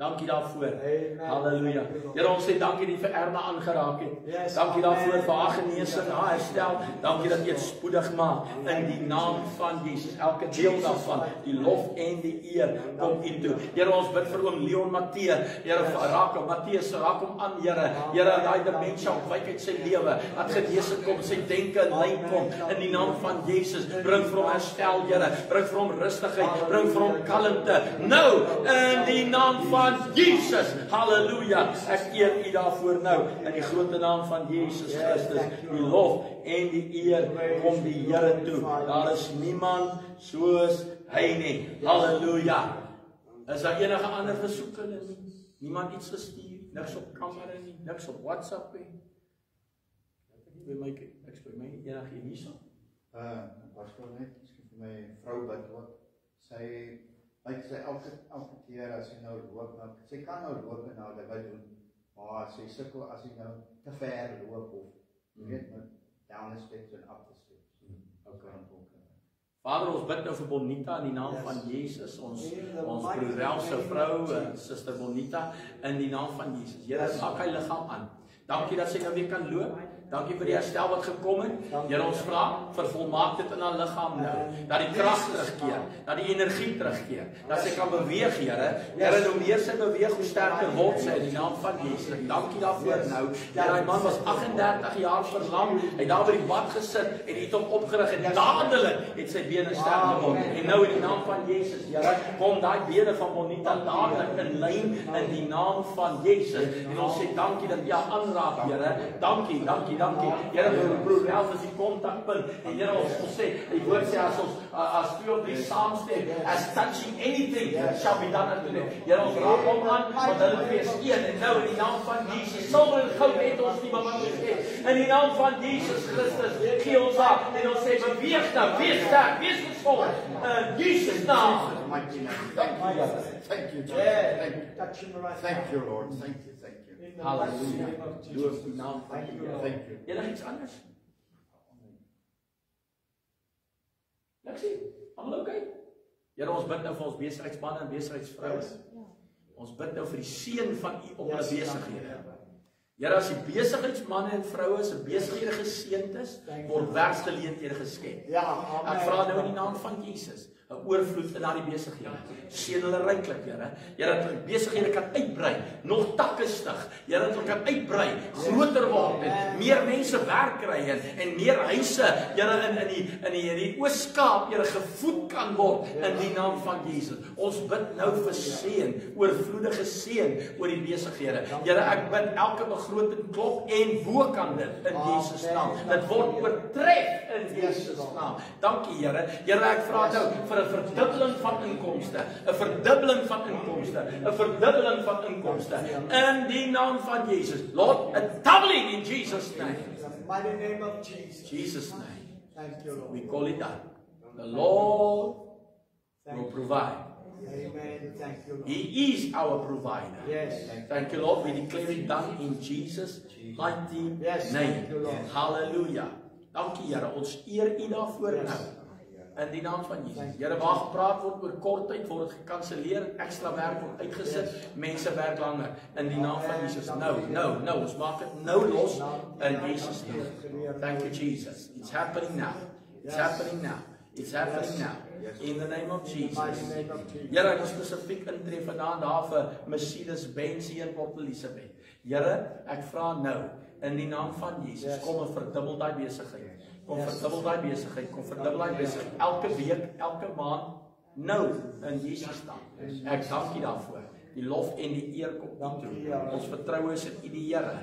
Dankie daarvoor. Halleluja. Here, ons sê dankie dat U vir Erna aangeraak het. Dankie daarvoor vir haar genesing, haar herstel. Dankie dat U dit spoedig maak in die naam van Jesus. Elke deel daarvan, die lof en die eer kom U toe. Here, ons bid vir oom Leon Matthee. Here, raak hom, Matthee, raak hom aan, Here. Here, daai demensie ontwyk uit sy lewe. Dat genesing kom, sy denke in lyn kom in die naam van Jesus. Bring vir hom herstel, Here. Bring vir hom rustigheid, bring vir hom kalmte. Nou in die naam van Jesus, halleluja, ek eer U daarvoor nou, in die grote naam van Jesus Christus, die lof en die eer kom die Here toe, daar is niemand soos hy nie, halleluja. Is daar enige ander versoeke nie? Niemand iets gestuur, niks op kamera nie, niks op WhatsApp nie? Ek by my enige hierso? Was wel net, vir my vrou bid wat, sy elke keer as sy nou loop, sy kan nou loop en nou dit wil doen, maar sy sukkel as sy nou te ver loop of, jy weet, down the steps en up the steps. Vader, ons bid nou vir Bonita in die naam van Jesus, ons broer se vrou, Suster Bonita, in die naam van Jesus. Here, maak hy liggaam aan. Dankie dat sy nou weer kan loop. Dankie vir die herstel wat gekom het. Here, ons vra, vervolmaak dit in haar liggaam nou. Dat die krag terugkeer, dat die energie terugkeer, dat sy kan beweeg, Here. Here, hoe meer sy beweeg, hoe sterker word sy in die naam van Jesus. Dankie daarvoor nou. Daai man was 38 jaar verlam. Hy het daar by die bad gesit en het hom opgerig en dadelik het sy bene sterk geword. En nou in die naam van Jesus, Here, kom daai bene van Bonita dadelik in lyn in die naam van Jesus. En ons sê dankie dat jy aanraak, Here. Dankie. Here, broer Ralph is die kontakpunt. En Here, ons sê, die woord sê as 2 of 3 saamstem, as touching anything shall be done unto them. Here, ons raak hom aan, want hulle twee is een. En nou in die naam van Jesus, silwer en goud het ons nie, maar wat ons het. In die naam van Jesus Christus, gee ons af. En ons sê, beweeg nou, wees sterk, wees gesond. In Jesus naam. Thank you, Thank you. Touch him right thank now. you, Lord. Thank you. In the Halleluja. name of Jesus. Loof die naam van die Here. Thank you. Enigiets anders? Leksie, almal okay? Here, ons bid nou vir ons besigheidsmanne en besigheidsvroue. Ons bid nou vir die seën van U op hulle besighede. Here, as die besigheidsmanne en vroue se besighede geseënd is, word werksgeleenthede geskep. Ja, Ek vra nou in die naam van Jesus 'n oorvloed in daardie besighede. Seën hulle ryklik, Here. Here, dat hulle besighede kan uitbrei, nog takke stig. Here, dat hulle kan uitbrei, groter word en meer mense werk kry en meer huise, Here, in die Oos-Kaap, Here, gevoed kan word in die naam van Jesus. Ons bid nou vir seën, oorvloedige seën oor die besighede. Here, ek bid elke begroting klop en bo kan dit in Jesus naam. Dit word oortref in Jesus naam. Dankie, Here. Here, ek vra nou vir 'n verdubbeling van inkomste, 'n verdubbeling van inkomste, 'n verdubbeling van inkomste in die naam van Jesus. Lord, a doubling in Jesus name. In the mighty name of Jesus. Jesus name. Thank you, Lord. We call it done. The Lord will provide. Amen. Thank you, Lord. He is our provider. Yes. Thank you, Lord. We declare it done in Jesus' mighty Yes, name. thank you, Lord. Hallelujah. Dankie, Here. Ons eer U daarvoor nou. In die naam van Jesus. Here, waar gepraat word oor kortheid, word dit gekanselleer, ekstra werk word uitgesit, mense werk langer. In die naam van Jesus. Nou, ons maak dit nou los in Jesus naam. Thank you, Jesus. It's happening now. It's happening now. It's happening now. In the name of Jesus. Here, ek spesifiek intree vandaan daar vir Mercedes-Benz hier in Port Elizabeth. Here, ek vra nou in die naam van Jesus, kom en verdubbel daai besigheid. Kom verdubbel daai besigheid, kom verdubbel daai besigheid elke week, elke maand, nou in Jesus naam. Ek dank U daarvoor. Die lof en die eer kom U toe. Ons vertroue is in U die Here.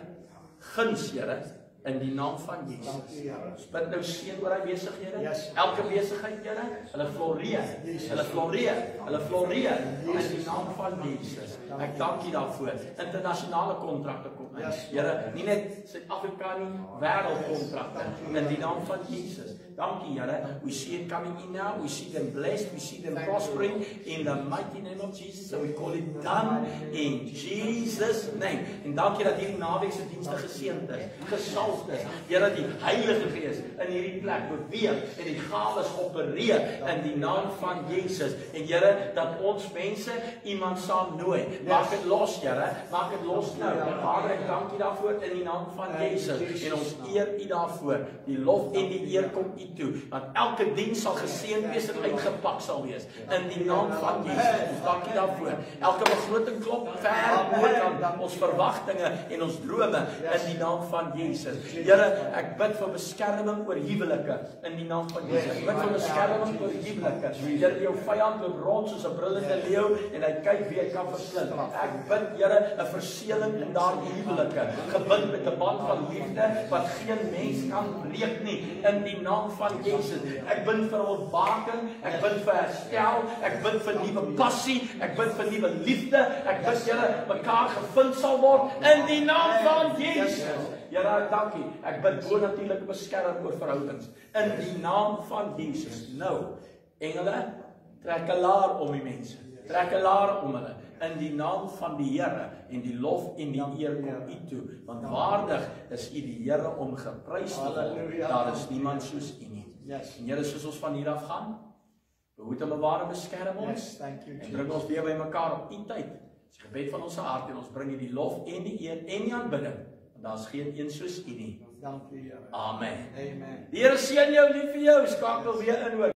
Guns, Here, in die naam van Jesus. Ons bid nou seën oor hy besighede. Elke besigheid, Here, hulle floreer. Hulle floreer in die naam van Jesus. Ek dank U daarvoor. Internasionale kontrakte kom in. Here, nie net Suid-Afrika nie, wêreldkontrakte in die naam van Jesus. Dankie, Here. We see it coming in now. We see them blessed. We see them prospering in the mighty name of Jesus. And we call it done in Jesus' name. En dankie dat hierdie naweek se dienste geseënd is, gesalfd is. Here, die Heilige Gees in hierdie plek beweeg en die gawes opereer in die naam van Jesus. En Here, dat ons mense iemand saam nooi. Maak dit los, Here. Maak dit los nou. Vader, ek dank U daarvoor in die naam van Jesus. En ons eer U daarvoor. Die lof en die eer kom U toe. Want elke diens sal geseënd wees en uitgepak sal wees. In die naam van Jesus. Ons dank U daarvoor. Elke begroting klop ver bo ons verwagtinge en ons drome in die naam van Jesus. Here, ek bid vir beskerming oor huwelike in die naam van Jesus. Ek bid vir beskerming oor huwelike. Here, jou vyand loop rond soos 'n brullende leeu en hy kyk wie hy kan verslind. Ek bid, Here, 'n verseëling in daardie huwelike, gebind met 'n band van liefde wat geen mens kan breek nie in die naam van Jesus. Ek bid vir ontwaking, ek bid vir herstel, ek bid vir nuwe passie, ek bid vir nuwe liefde. Ek bid, Here, mekaar gevind sal word in die naam van Jesus. Here, dankie. Ek bid bonatuurlike beskerming oor verhoudings in die naam van Jesus. Nou, engele, trek 'n laar om die mense. Trek 'n laar om hulle in die naam van die Here en die lof en die eer kom U toe, want waardig is U die Here om geprys te word. Daar is niemand soos U nie. En Here, soos ons van hier af gaan, behoed en bewaar en beskerm ons en bring ons weer by mekaar op U tyd. Dis die gebed van ons hart en ons bring U die lof en die eer en die aanbidding Daar's geen een soos U nie. Dankie, Here. Amen. Amen. Die Here seën jou, lief vir jou. Skakel weer in hoor.